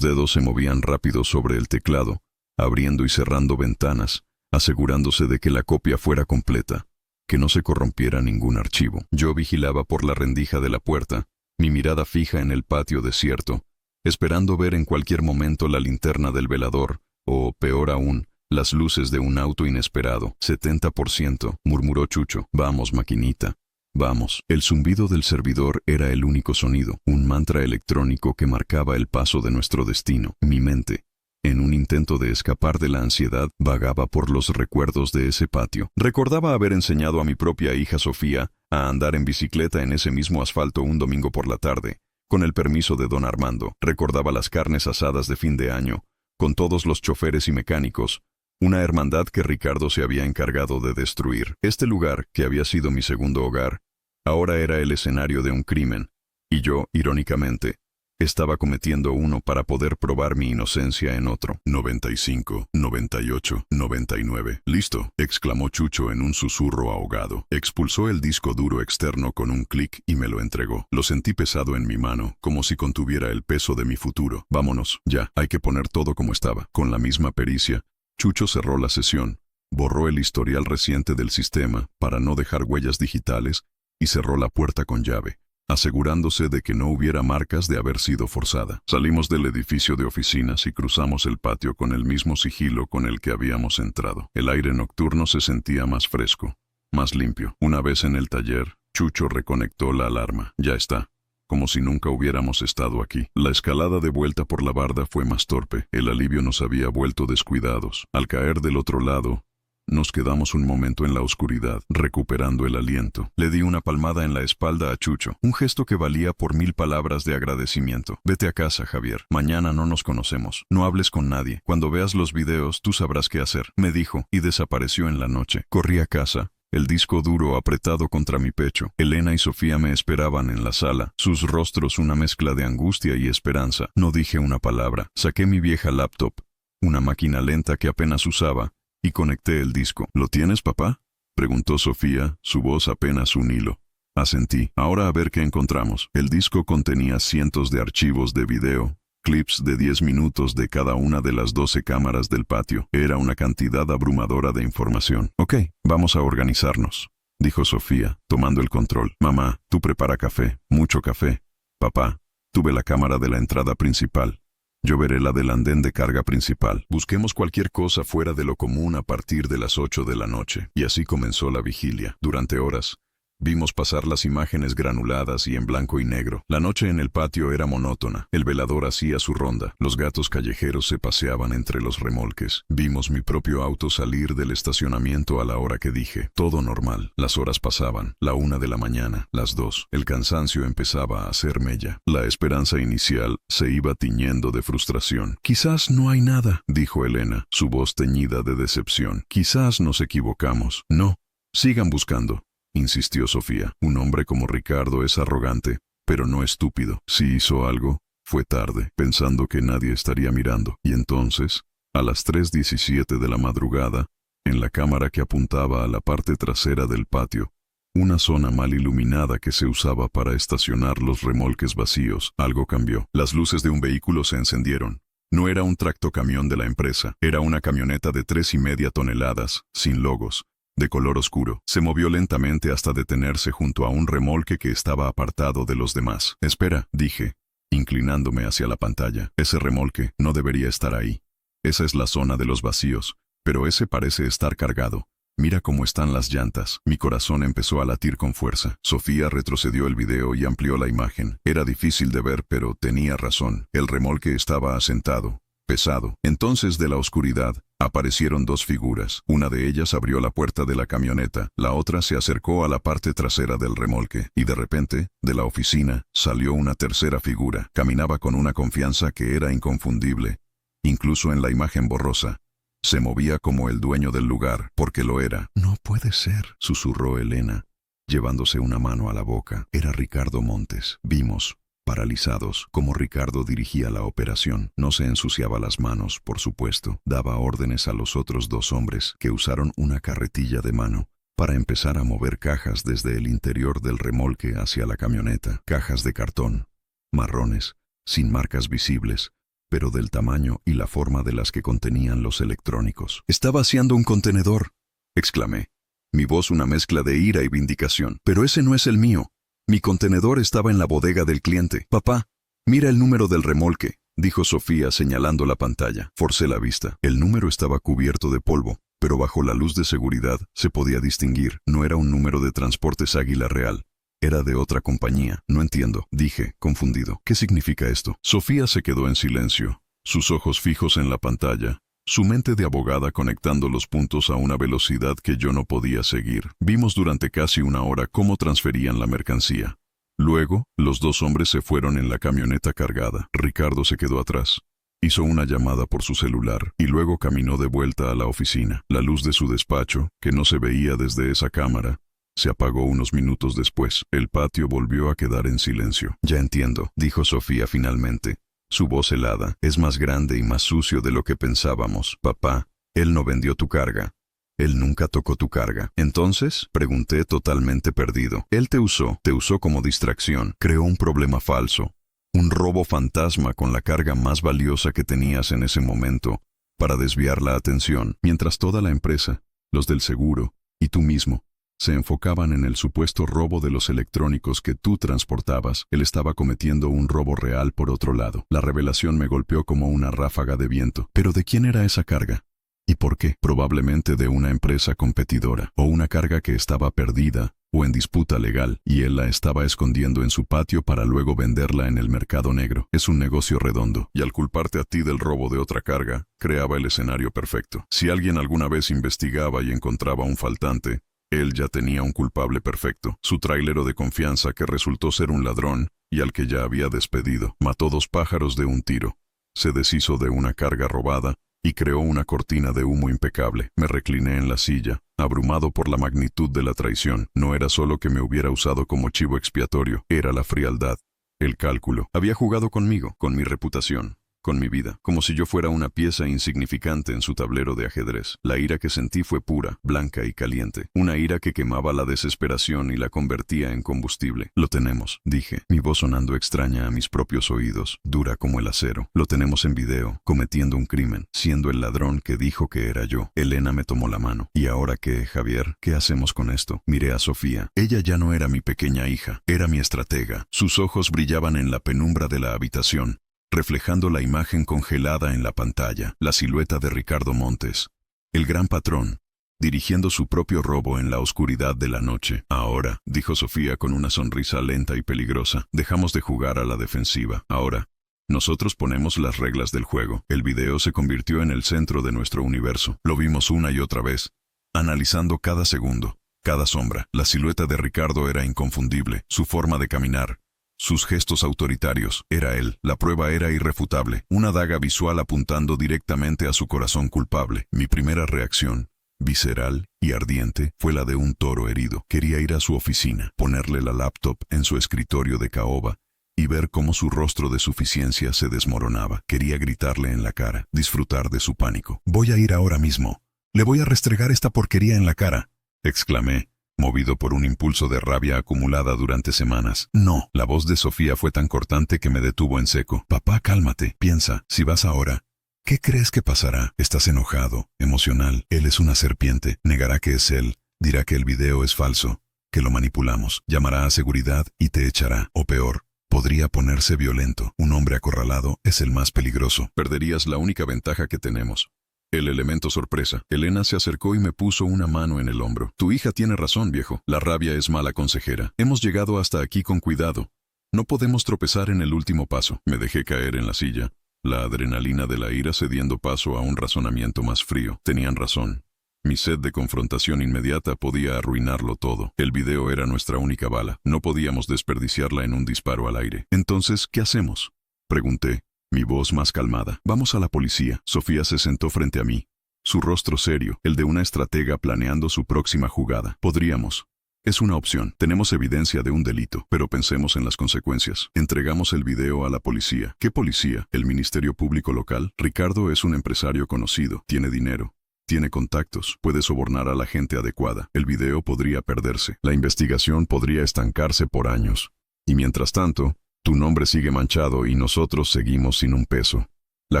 dedos se movían rápido sobre el teclado, abriendo y cerrando ventanas, asegurándose de que la copia fuera completa, que no se corrompiera ningún archivo. Yo vigilaba por la rendija de la puerta, mi mirada fija en el patio desierto, esperando ver en cualquier momento la linterna del velador, o, peor aún, las luces de un auto inesperado. 70%, murmuró Chucho. Vamos, maquinita. Vamos. El zumbido del servidor era el único sonido, un mantra electrónico que marcaba el paso de nuestro destino. Mi mente, en un intento de escapar de la ansiedad, vagaba por los recuerdos de ese patio. Recordaba haber enseñado a mi propia hija Sofía a andar en bicicleta en ese mismo asfalto un domingo por la tarde, con el permiso de don Armando. Recordaba las carnes asadas de fin de año, con todos los choferes y mecánicos, una hermandad que Ricardo se había encargado de destruir. Este lugar, que había sido mi segundo hogar, ahora era el escenario de un crimen, y yo, irónicamente, estaba cometiendo uno para poder probar mi inocencia en otro. 95, 98, 99. «Listo», exclamó Chucho en un susurro ahogado. Expulsó el disco duro externo con un clic y me lo entregó. Lo sentí pesado en mi mano, como si contuviera el peso de mi futuro. «Vámonos, ya, hay que poner todo como estaba». Con la misma pericia, Chucho cerró la sesión, borró el historial reciente del sistema para no dejar huellas digitales y cerró la puerta con llave, asegurándose de que no hubiera marcas de haber sido forzada. Salimos del edificio de oficinas y cruzamos el patio con el mismo sigilo con el que habíamos entrado. El aire nocturno se sentía más fresco, más limpio. Una vez en el taller, Chucho reconectó la alarma. Ya está. Como si nunca hubiéramos estado aquí. La escalada de vuelta por la barda fue más torpe. El alivio nos había vuelto descuidados. Al caer del otro lado, nos quedamos un momento en la oscuridad, recuperando el aliento. Le di una palmada en la espalda a Chucho, un gesto que valía por 1000 palabras de agradecimiento. «Vete a casa, Javier. Mañana no nos conocemos. No hables con nadie. Cuando veas los videos, tú sabrás qué hacer», me dijo, y desapareció en la noche. Corrí a casa, el disco duro apretado contra mi pecho. Elena y Sofía me esperaban en la sala, sus rostros una mezcla de angustia y esperanza. No dije una palabra. Saqué mi vieja laptop, una máquina lenta que apenas usaba, y conecté el disco. «¿Lo tienes, papá?», preguntó Sofía, su voz apenas un hilo. Asentí. «Ahora a ver qué encontramos». El disco contenía cientos de archivos de video, clips de 10 minutos de cada una de las 12 cámaras del patio. Era una cantidad abrumadora de información. «Ok, vamos a organizarnos», dijo Sofía, tomando el control. «Mamá, tú prepara café, mucho café. Papá, tú ve la cámara de la entrada principal. Yo veré la del andén de carga principal. Busquemos cualquier cosa fuera de lo común a partir de las 8 de la noche». Y así comenzó la vigilia. Durante horas, vimos pasar las imágenes granuladas y en blanco y negro. La noche en el patio era monótona. El velador hacía su ronda. Los gatos callejeros se paseaban entre los remolques. Vimos mi propio auto salir del estacionamiento a la hora que dije. Todo normal. Las horas pasaban. La 1 de la mañana, las 2. El cansancio empezaba a hacer mella. La esperanza inicial se iba tiñendo de frustración. «Quizás no hay nada», dijo Elena, su voz teñida de decepción. «Quizás nos equivocamos». «No, sigan buscando», insistió Sofía. «Un hombre como Ricardo es arrogante, pero no estúpido. Si hizo algo, fue tarde, pensando que nadie estaría mirando». Y entonces, a las 3:17 de la madrugada, en la cámara que apuntaba a la parte trasera del patio, una zona mal iluminada que se usaba para estacionar los remolques vacíos, algo cambió. Las luces de un vehículo se encendieron. No era un tractocamión de la empresa, era una camioneta de 3,5 toneladas, sin logos, de color oscuro. Se movió lentamente hasta detenerse junto a un remolque que estaba apartado de los demás. «Espera», dije, inclinándome hacia la pantalla. «Ese remolque no debería estar ahí. Esa es la zona de los vacíos, pero ese parece estar cargado». Mira cómo están las llantas. Mi corazón empezó a latir con fuerza. Sofía retrocedió el video y amplió la imagen. Era difícil de ver, pero tenía razón. El remolque estaba asentado, pesado. Entonces, de la oscuridad, aparecieron dos figuras. Una de ellas abrió la puerta de la camioneta, la otra se acercó a la parte trasera del remolque, y de repente, de la oficina, salió una tercera figura. Caminaba con una confianza que era inconfundible. Incluso en la imagen borrosa, se movía como el dueño del lugar, porque lo era. «No puede ser», susurró Elena, llevándose una mano a la boca. Era Ricardo Montes. Vimos, paralizados, cómo Ricardo dirigía la operación. No se ensuciaba las manos, por supuesto. Daba órdenes a los otros dos hombres, que usaron una carretilla de mano para empezar a mover cajas desde el interior del remolque hacia la camioneta. Cajas de cartón, marrones, sin marcas visibles, pero del tamaño y la forma de las que contenían los electrónicos. «Está vaciando un contenedor», exclamé. Mi voz una mezcla de ira y vindicación. «Pero ese no es el mío. Mi contenedor estaba en la bodega del cliente». «Papá, mira el número del remolque», dijo Sofía señalando la pantalla. Forcé la vista. El número estaba cubierto de polvo, pero bajo la luz de seguridad se podía distinguir. No era un número de Transportes Águila Real. Era de otra compañía. «No entiendo», dije, confundido. «¿Qué significa esto?» Sofía se quedó en silencio, sus ojos fijos en la pantalla, su mente de abogada conectando los puntos a una velocidad que yo no podía seguir. Vimos durante casi una hora cómo transferían la mercancía. Luego, los dos hombres se fueron en la camioneta cargada. Ricardo se quedó atrás. Hizo una llamada por su celular y luego caminó de vuelta a la oficina. La luz de su despacho, que no se veía desde esa cámara, se apagó unos minutos después. El patio volvió a quedar en silencio. «Ya entiendo», dijo Sofía finalmente, su voz helada. «Es más grande y más sucio de lo que pensábamos. Papá, él no vendió tu carga. Él nunca tocó tu carga». «¿Entonces?», pregunté totalmente perdido. «Él te usó como distracción. Creó un problema falso, un robo fantasma con la carga más valiosa que tenías en ese momento, para desviar la atención, mientras toda la empresa, los del seguro y tú mismo, se enfocaban en el supuesto robo de los electrónicos que tú transportabas. Él estaba cometiendo un robo real por otro lado». La revelación me golpeó como una ráfaga de viento. ¿Pero de quién era esa carga? ¿Y por qué? Probablemente de una empresa competidora, o una carga que estaba perdida o en disputa legal, y él la estaba escondiendo en su patio para luego venderla en el mercado negro. Es un negocio redondo, y al culparte a ti del robo de otra carga, creaba el escenario perfecto. Si alguien alguna vez investigaba y encontraba un faltante, él ya tenía un culpable perfecto. Su trailero de confianza, que resultó ser un ladrón y al que ya había despedido, mató dos pájaros de un tiro. Se deshizo de una carga robada y creó una cortina de humo impecable. Me recliné en la silla, abrumado por la magnitud de la traición. No era solo que me hubiera usado como chivo expiatorio, era la frialdad, el cálculo. Había jugado conmigo, con mi reputación, con mi vida, como si yo fuera una pieza insignificante en su tablero de ajedrez. La ira que sentí fue pura, blanca y caliente. Una ira que quemaba la desesperación y la convertía en combustible. «Lo tenemos», dije, mi voz sonando extraña a mis propios oídos, dura como el acero. «Lo tenemos en video, cometiendo un crimen, siendo el ladrón que dijo que era yo». Elena me tomó la mano. «¿Y ahora qué, Javier? ¿Qué hacemos con esto?» Miré a Sofía. Ella ya no era mi pequeña hija, era mi estratega. Sus ojos brillaban en la penumbra de la habitación, reflejando la imagen congelada en la pantalla, la silueta de Ricardo Montes, el gran patrón, dirigiendo su propio robo en la oscuridad de la noche. «Ahora», dijo Sofía con una sonrisa lenta y peligrosa, «dejamos de jugar a la defensiva. Ahora, nosotros ponemos las reglas del juego». El video se convirtió en el centro de nuestro universo. Lo vimos una y otra vez, analizando cada segundo, cada sombra. La silueta de Ricardo era inconfundible, su forma de caminar, sus gestos autoritarios. Era él. La prueba era irrefutable, una daga visual apuntando directamente a su corazón culpable. Mi primera reacción, visceral y ardiente, fue la de un toro herido. Quería ir a su oficina, ponerle la laptop en su escritorio de caoba y ver cómo su rostro de suficiencia se desmoronaba. Quería gritarle en la cara, disfrutar de su pánico. «Voy a ir ahora mismo. Le voy a restregar esta porquería en la cara», exclamé, movido por un impulso de rabia acumulada durante semanas. «No». La voz de Sofía fue tan cortante que me detuvo en seco. «Papá, cálmate. Piensa, si vas ahora, ¿qué crees que pasará? Estás enojado, emocional. Él es una serpiente. Negará que es él. Dirá que el video es falso, que lo manipulamos. Llamará a seguridad y te echará. O peor, podría ponerse violento. Un hombre acorralado es el más peligroso. Perderías la única ventaja que tenemos. El elemento sorpresa. Elena se acercó y me puso una mano en el hombro. Tu hija tiene razón, viejo. La rabia es mala consejera. Hemos llegado hasta aquí con cuidado. No podemos tropezar en el último paso. Me dejé caer en la silla, la adrenalina de la ira cediendo paso a un razonamiento más frío. Tenían razón. Mi sed de confrontación inmediata podía arruinarlo todo. El video era nuestra única bala. No podíamos desperdiciarla en un disparo al aire. Entonces, ¿qué hacemos?, pregunté, mi voz más calmada. Vamos a la policía. Sofía se sentó frente a mí. Su rostro serio, el de una estratega planeando su próxima jugada. Podríamos. Es una opción. Tenemos evidencia de un delito, pero pensemos en las consecuencias. Entregamos el video a la policía. ¿Qué policía? ¿El Ministerio Público Local? Ricardo es un empresario conocido. Tiene dinero. Tiene contactos. Puede sobornar a la gente adecuada. El video podría perderse. La investigación podría estancarse por años. Y mientras tanto, tu nombre sigue manchado y nosotros seguimos sin un peso. La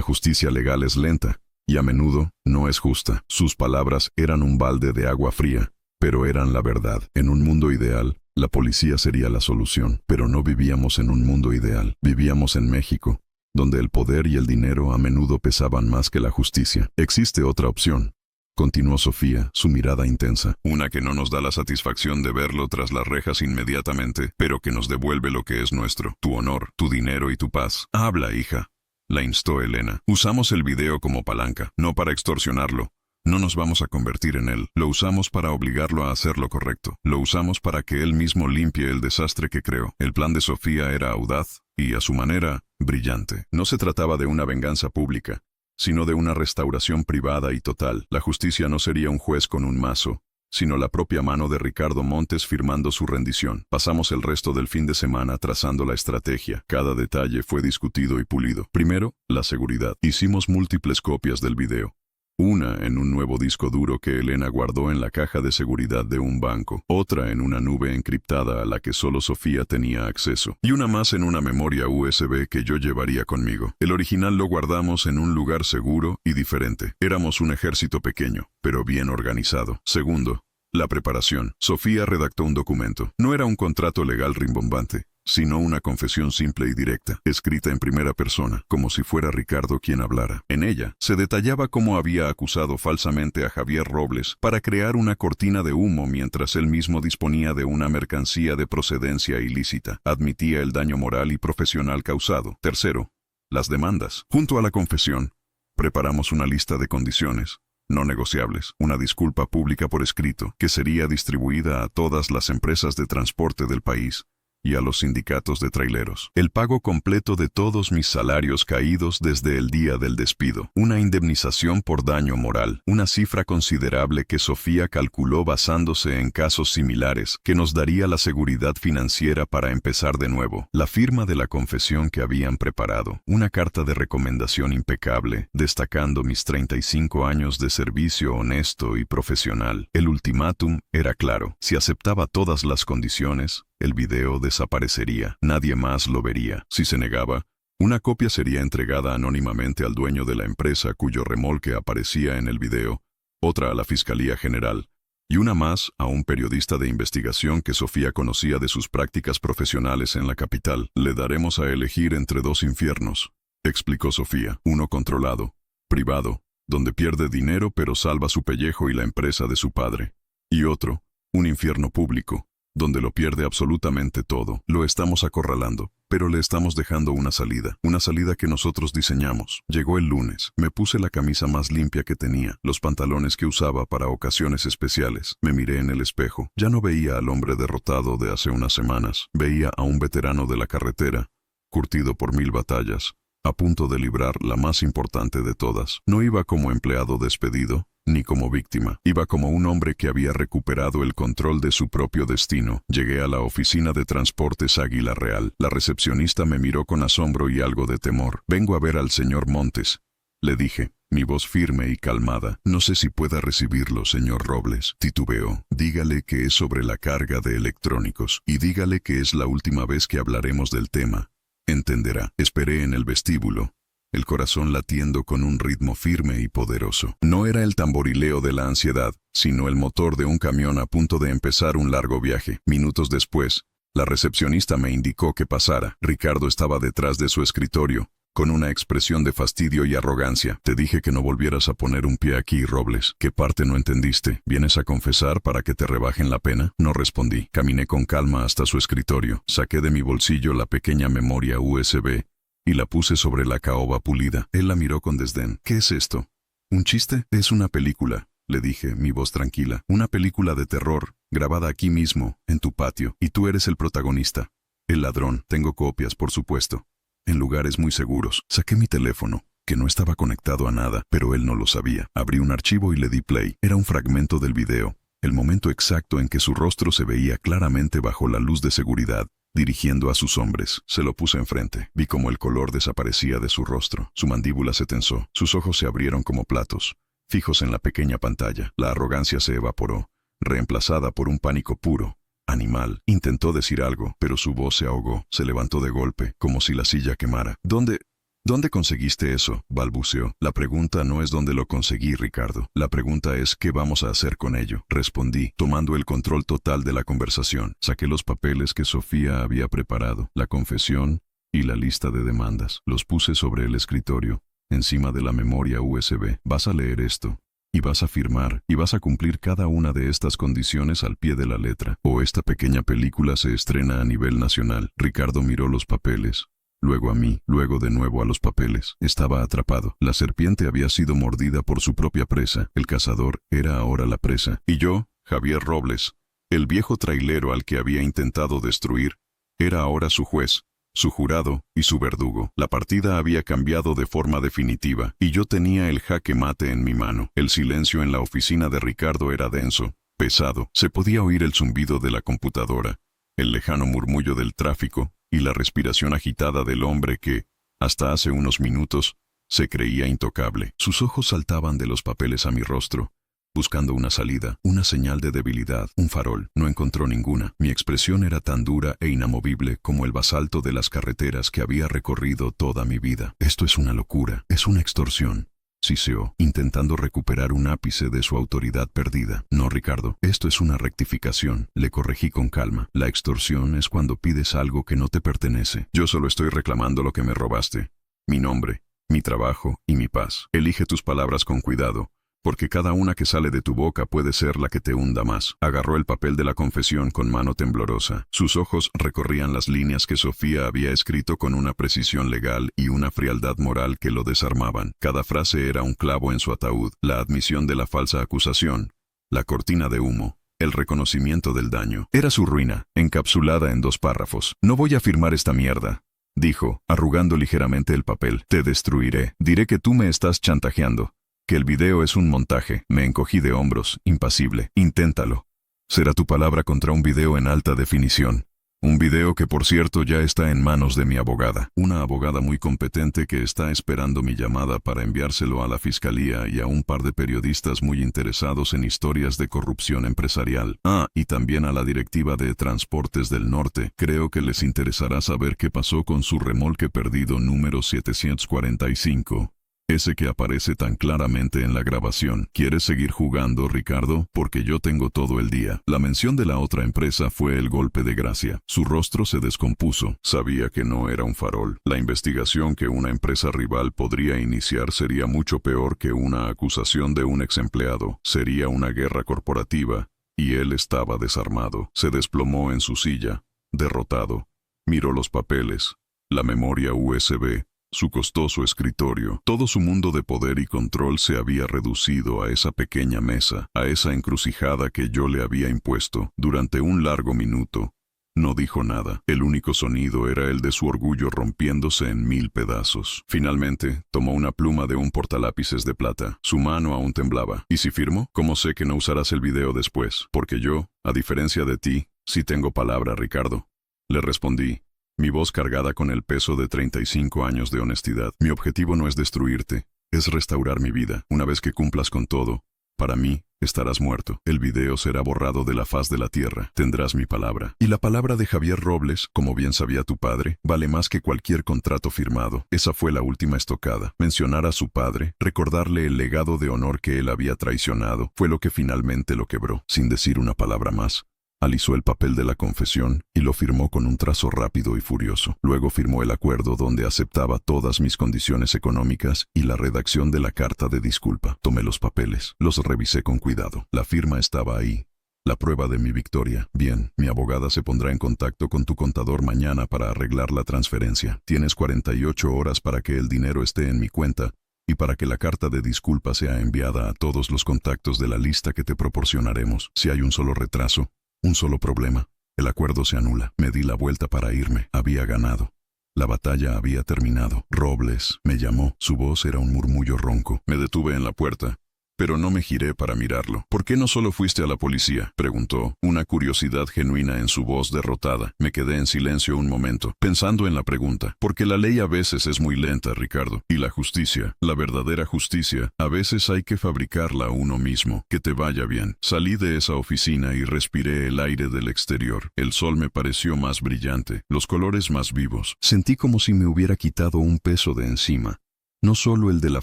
justicia legal es lenta y a menudo no es justa. Sus palabras eran un balde de agua fría, pero eran la verdad. En un mundo ideal, la policía sería la solución, pero no vivíamos en un mundo ideal. Vivíamos en México, donde el poder y el dinero a menudo pesaban más que la justicia. Existe otra opción, continuó Sofía, su mirada intensa. Una que no nos da la satisfacción de verlo tras las rejas inmediatamente, pero que nos devuelve lo que es nuestro, tu honor, tu dinero y tu paz. Habla, hija, la instó Elena. Usamos el video como palanca, no para extorsionarlo. No nos vamos a convertir en él. Lo usamos para obligarlo a hacer lo correcto. Lo usamos para que él mismo limpie el desastre que creó. El plan de Sofía era audaz y, a su manera, brillante. No se trataba de una venganza pública, sino de una restauración privada y total. La justicia no sería un juez con un mazo, sino la propia mano de Ricardo Montes firmando su rendición. Pasamos el resto del fin de semana trazando la estrategia. Cada detalle fue discutido y pulido. Primero, la seguridad. Hicimos múltiples copias del video. Una en un nuevo disco duro que Elena guardó en la caja de seguridad de un banco, otra en una nube encriptada a la que solo Sofía tenía acceso, y una más en una memoria USB que yo llevaría conmigo. El original lo guardamos en un lugar seguro y diferente. Éramos un ejército pequeño, pero bien organizado. Segundo, la preparación. Sofía redactó un documento. No era un contrato legal rimbombante, sino una confesión simple y directa, escrita en primera persona, como si fuera Ricardo quien hablara. En ella, se detallaba cómo había acusado falsamente a Javier Robles para crear una cortina de humo mientras él mismo disponía de una mercancía de procedencia ilícita. Admitía el daño moral y profesional causado. Tercero, las demandas. Junto a la confesión, preparamos una lista de condiciones no negociables, una disculpa pública por escrito, que sería distribuida a todas las empresas de transporte del país y a los sindicatos de traileros. El pago completo de todos mis salarios caídos desde el día del despido. Una indemnización por daño moral. Una cifra considerable que Sofía calculó basándose en casos similares, que nos daría la seguridad financiera para empezar de nuevo. La firma de la confesión que habían preparado. Una carta de recomendación impecable, destacando mis 35 años de servicio honesto y profesional. El ultimátum era claro. Si aceptaba todas las condiciones, el video desaparecería. Nadie más lo vería. Si se negaba, una copia sería entregada anónimamente al dueño de la empresa cuyo remolque aparecía en el video, otra a la Fiscalía General, y una más a un periodista de investigación que Sofía conocía de sus prácticas profesionales en la capital. Le daremos a elegir entre dos infiernos, explicó Sofía. Uno controlado, privado, donde pierde dinero pero salva su pellejo y la empresa de su padre. Y otro, un infierno público, donde lo pierde absolutamente todo. Lo estamos acorralando, pero le estamos dejando una salida que nosotros diseñamos. Llegó el lunes. Me puse la camisa más limpia que tenía, los pantalones que usaba para ocasiones especiales. Me miré en el espejo. Ya no veía al hombre derrotado de hace unas semanas. Veía a un veterano de la carretera, curtido por 1000 batallas, a punto de librar la más importante de todas. No iba como empleado despedido, ni como víctima. Iba como un hombre que había recuperado el control de su propio destino. Llegué a la oficina de transportes Águila Real. La recepcionista me miró con asombro y algo de temor. Vengo a ver al señor Montes, le dije, mi voz firme y calmada. No sé si pueda recibirlo, señor Robles. Titubeó. Dígale que es sobre la carga de electrónicos, y dígale que es la última vez que hablaremos del tema. Entenderá. Esperé en el vestíbulo, el corazón latiendo con un ritmo firme y poderoso. No era el tamborileo de la ansiedad, sino el motor de un camión a punto de empezar un largo viaje. Minutos después, la recepcionista me indicó que pasara. Ricardo estaba detrás de su escritorio, con una expresión de fastidio y arrogancia. Te dije que no volvieras a poner un pie aquí, Robles. ¿Qué parte no entendiste? ¿Vienes a confesar para que te rebajen la pena? No respondí. Caminé con calma hasta su escritorio. Saqué de mi bolsillo la pequeña memoria USB y la puse sobre la caoba pulida. Él la miró con desdén. ¿Qué es esto? ¿Un chiste? Es una película, le dije, mi voz tranquila. Una película de terror, grabada aquí mismo, en tu patio, y tú eres el protagonista. El ladrón. Tengo copias, por supuesto. En lugares muy seguros. Saqué mi teléfono, que no estaba conectado a nada, pero él no lo sabía. Abrí un archivo y le di play. Era un fragmento del video, el momento exacto en que su rostro se veía claramente bajo la luz de seguridad, dirigiendo a sus hombres. Se lo puse enfrente. Vi cómo el color desaparecía de su rostro. Su mandíbula se tensó. Sus ojos se abrieron como platos, fijos en la pequeña pantalla. La arrogancia se evaporó, reemplazada por un pánico puro, animal. Intentó decir algo, pero su voz se ahogó. Se levantó de golpe, como si la silla quemara. ¿Dónde conseguiste eso?, balbuceó. La pregunta no es dónde lo conseguí, Ricardo. La pregunta es ¿qué vamos a hacer con ello? Respondí, tomando el control total de la conversación. Saqué los papeles que Sofía había preparado, la confesión y la lista de demandas. Los puse sobre el escritorio, encima de la memoria USB. Vas a leer esto, y vas a firmar, y vas a cumplir cada una de estas condiciones al pie de la letra, o esta pequeña película se estrena a nivel nacional. Ricardo miró los papeles, luego a mí, luego de nuevo a los papeles. Estaba atrapado. La serpiente había sido mordida por su propia presa. El cazador era ahora la presa. Y yo, Javier Robles, el viejo trailero al que había intentado destruir, era ahora su juez, su jurado y su verdugo. La partida había cambiado de forma definitiva, y yo tenía el jaque mate en mi mano. El silencio en la oficina de Ricardo era denso, pesado. Se podía oír el zumbido de la computadora, el lejano murmullo del tráfico, y la respiración agitada del hombre que, hasta hace unos minutos, se creía intocable. Sus ojos saltaban de los papeles a mi rostro, buscando una salida, una señal de debilidad, un farol. No encontró ninguna. Mi expresión era tan dura e inamovible como el basalto de las carreteras que había recorrido toda mi vida. Esto es una locura, es una extorsión, siseó, intentando recuperar un ápice de su autoridad perdida. No, Ricardo, esto es una rectificación, le corregí con calma. La extorsión es cuando pides algo que no te pertenece. Yo solo estoy reclamando lo que me robaste: mi nombre, mi trabajo y mi paz. Elige tus palabras con cuidado, porque cada una que sale de tu boca puede ser la que te hunda más. Agarró el papel de la confesión con mano temblorosa. Sus ojos recorrían las líneas que Sofía había escrito con una precisión legal y una frialdad moral que lo desarmaban. Cada frase era un clavo en su ataúd: la admisión de la falsa acusación, la cortina de humo, el reconocimiento del daño. Era su ruina, encapsulada en 2 párrafos. No voy a firmar esta mierda, dijo, arrugando ligeramente el papel. Te destruiré. Diré que tú me estás chantajeando, que el video es un montaje. Me encogí de hombros, impasible. Inténtalo. Será tu palabra contra un video en alta definición. Un video que, por cierto, ya está en manos de mi abogada. Una abogada muy competente que está esperando mi llamada para enviárselo a la fiscalía y a un par de periodistas muy interesados en historias de corrupción empresarial. Y también a la directiva de Transportes del Norte. Creo que les interesará saber qué pasó con su remolque perdido número 745. Ese que aparece tan claramente en la grabación. ¿Quieres seguir jugando, Ricardo? Porque yo tengo todo el día. La mención de la otra empresa fue el golpe de gracia. Su rostro se descompuso. Sabía que no era un farol. La investigación que una empresa rival podría iniciar sería mucho peor que una acusación de un ex empleado. Sería una guerra corporativa, y él estaba desarmado. Se desplomó en su silla, derrotado. Miró los papeles, la memoria USB, su costoso escritorio. Todo su mundo de poder y control se había reducido a esa pequeña mesa, a esa encrucijada que yo le había impuesto. Durante un largo minuto, no dijo nada. El único sonido era el de su orgullo rompiéndose en 1000 pedazos. Finalmente, tomó una pluma de un portalápices de plata. Su mano aún temblaba. ¿Y si firmo? ¿Cómo sé que no usarás el video después? Porque yo, a diferencia de ti, sí tengo palabra, Ricardo. Le respondí, mi voz cargada con el peso de 35 años de honestidad. Mi objetivo no es destruirte, es restaurar mi vida. Una vez que cumplas con todo, para mí, estarás muerto. El video será borrado de la faz de la tierra. Tendrás mi palabra. Y la palabra de Javier Robles, como bien sabía tu padre, vale más que cualquier contrato firmado. Esa fue la última estocada. Mencionar a su padre, recordarle el legado de honor que él había traicionado, fue lo que finalmente lo quebró. Sin decir una palabra más, Alisó el papel de la confesión y lo firmó con un trazo rápido y furioso. Luego firmó el acuerdo donde aceptaba todas mis condiciones económicas y la redacción de la carta de disculpa. Tomé los papeles, los revisé con cuidado. La firma estaba ahí. La prueba de mi victoria. Bien, mi abogada se pondrá en contacto con tu contador mañana para arreglar la transferencia. Tienes 48 horas para que el dinero esté en mi cuenta y para que la carta de disculpa sea enviada a todos los contactos de la lista que te proporcionaremos. Si hay un solo retraso, un solo problema, el acuerdo se anula. Me di la vuelta para irme. Había ganado. La batalla había terminado. Robles me llamó. Su voz era un murmullo ronco. Me detuve en la puerta, pero no me giré para mirarlo. ¿Por qué no solo fuiste a la policía?, preguntó, una curiosidad genuina en su voz derrotada. Me quedé en silencio un momento, pensando en la pregunta. Porque la ley a veces es muy lenta, Ricardo. Y la justicia, la verdadera justicia, a veces hay que fabricarla uno mismo. Que te vaya bien. Salí de esa oficina y respiré el aire del exterior. El sol me pareció más brillante, los colores más vivos. Sentí como si me hubiera quitado un peso de encima. No solo el de la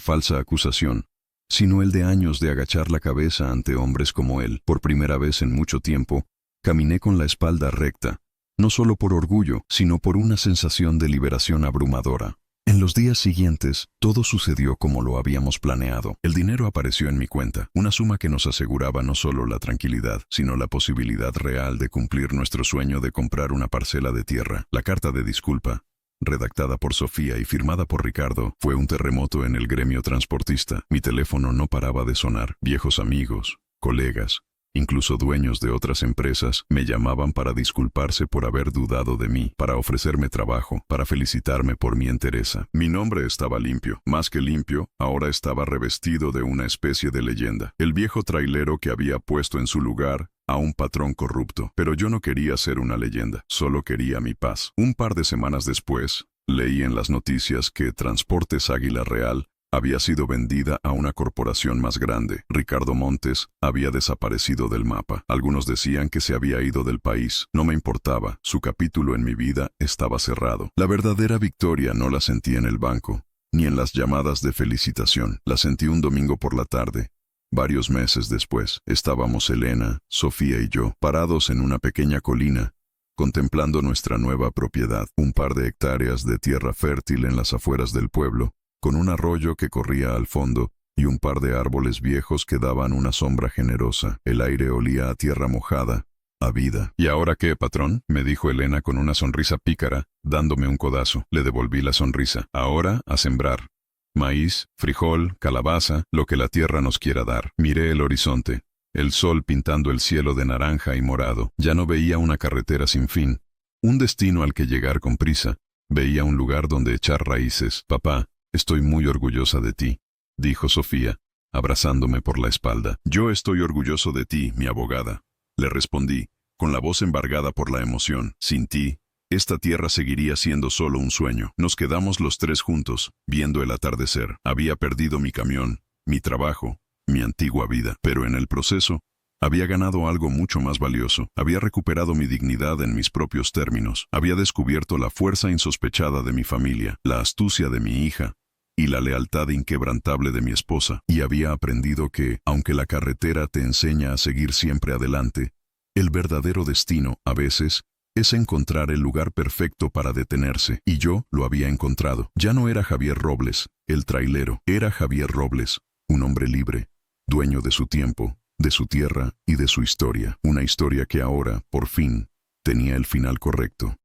falsa acusación, sino el de años de agachar la cabeza ante hombres como él. Por primera vez en mucho tiempo, caminé con la espalda recta, no solo por orgullo, sino por una sensación de liberación abrumadora. En los días siguientes, todo sucedió como lo habíamos planeado. El dinero apareció en mi cuenta, una suma que nos aseguraba no solo la tranquilidad, sino la posibilidad real de cumplir nuestro sueño de comprar una parcela de tierra. La carta de disculpa, redactada por Sofía y firmada por Ricardo, fue un terremoto en el gremio transportista. Mi teléfono no paraba de sonar. Viejos amigos, colegas, incluso dueños de otras empresas, me llamaban para disculparse por haber dudado de mí, para ofrecerme trabajo, para felicitarme por mi entereza. Mi nombre estaba limpio. Más que limpio, ahora estaba revestido de una especie de leyenda. El viejo trailero que había puesto en su lugar a un patrón corrupto. Pero yo no quería ser una leyenda, solo quería mi paz. Un par de semanas después, leí en las noticias que Transportes Águila Real había sido vendida a una corporación más grande. Ricardo Montes había desaparecido del mapa. Algunos decían que se había ido del país. No me importaba, su capítulo en mi vida estaba cerrado. La verdadera victoria no la sentí en el banco, ni en las llamadas de felicitación. La sentí un domingo por la tarde. Varios meses después, estábamos Elena, Sofía y yo, parados en una pequeña colina, contemplando nuestra nueva propiedad, un par de hectáreas de tierra fértil en las afueras del pueblo, con un arroyo que corría al fondo y un par de árboles viejos que daban una sombra generosa. El aire olía a tierra mojada, a vida. ¿Y ahora qué, patrón?, me dijo Elena con una sonrisa pícara, dándome un codazo. Le devolví la sonrisa. Ahora, a sembrar. Maíz, frijol, calabaza, lo que la tierra nos quiera dar. Miré el horizonte, el sol pintando el cielo de naranja y morado. Ya no veía una carretera sin fin, un destino al que llegar con prisa. Veía un lugar donde echar raíces. Papá, estoy muy orgullosa de ti, dijo Sofía, abrazándome por la espalda. Yo estoy orgulloso de ti, mi abogada, le respondí, con la voz embargada por la emoción. Sin ti, esta tierra seguiría siendo solo un sueño. Nos quedamos los tres juntos, viendo el atardecer. Había perdido mi camión, mi trabajo, mi antigua vida. Pero en el proceso, había ganado algo mucho más valioso. Había recuperado mi dignidad en mis propios términos. Había descubierto la fuerza insospechada de mi familia, la astucia de mi hija y la lealtad inquebrantable de mi esposa. Y había aprendido que, aunque la carretera te enseña a seguir siempre adelante, el verdadero destino, a veces, es encontrar el lugar perfecto para detenerse. Y yo lo había encontrado. Ya no era Javier Robles, el trailero. Era Javier Robles, un hombre libre, dueño de su tiempo, de su tierra y de su historia. Una historia que ahora, por fin, tenía el final correcto.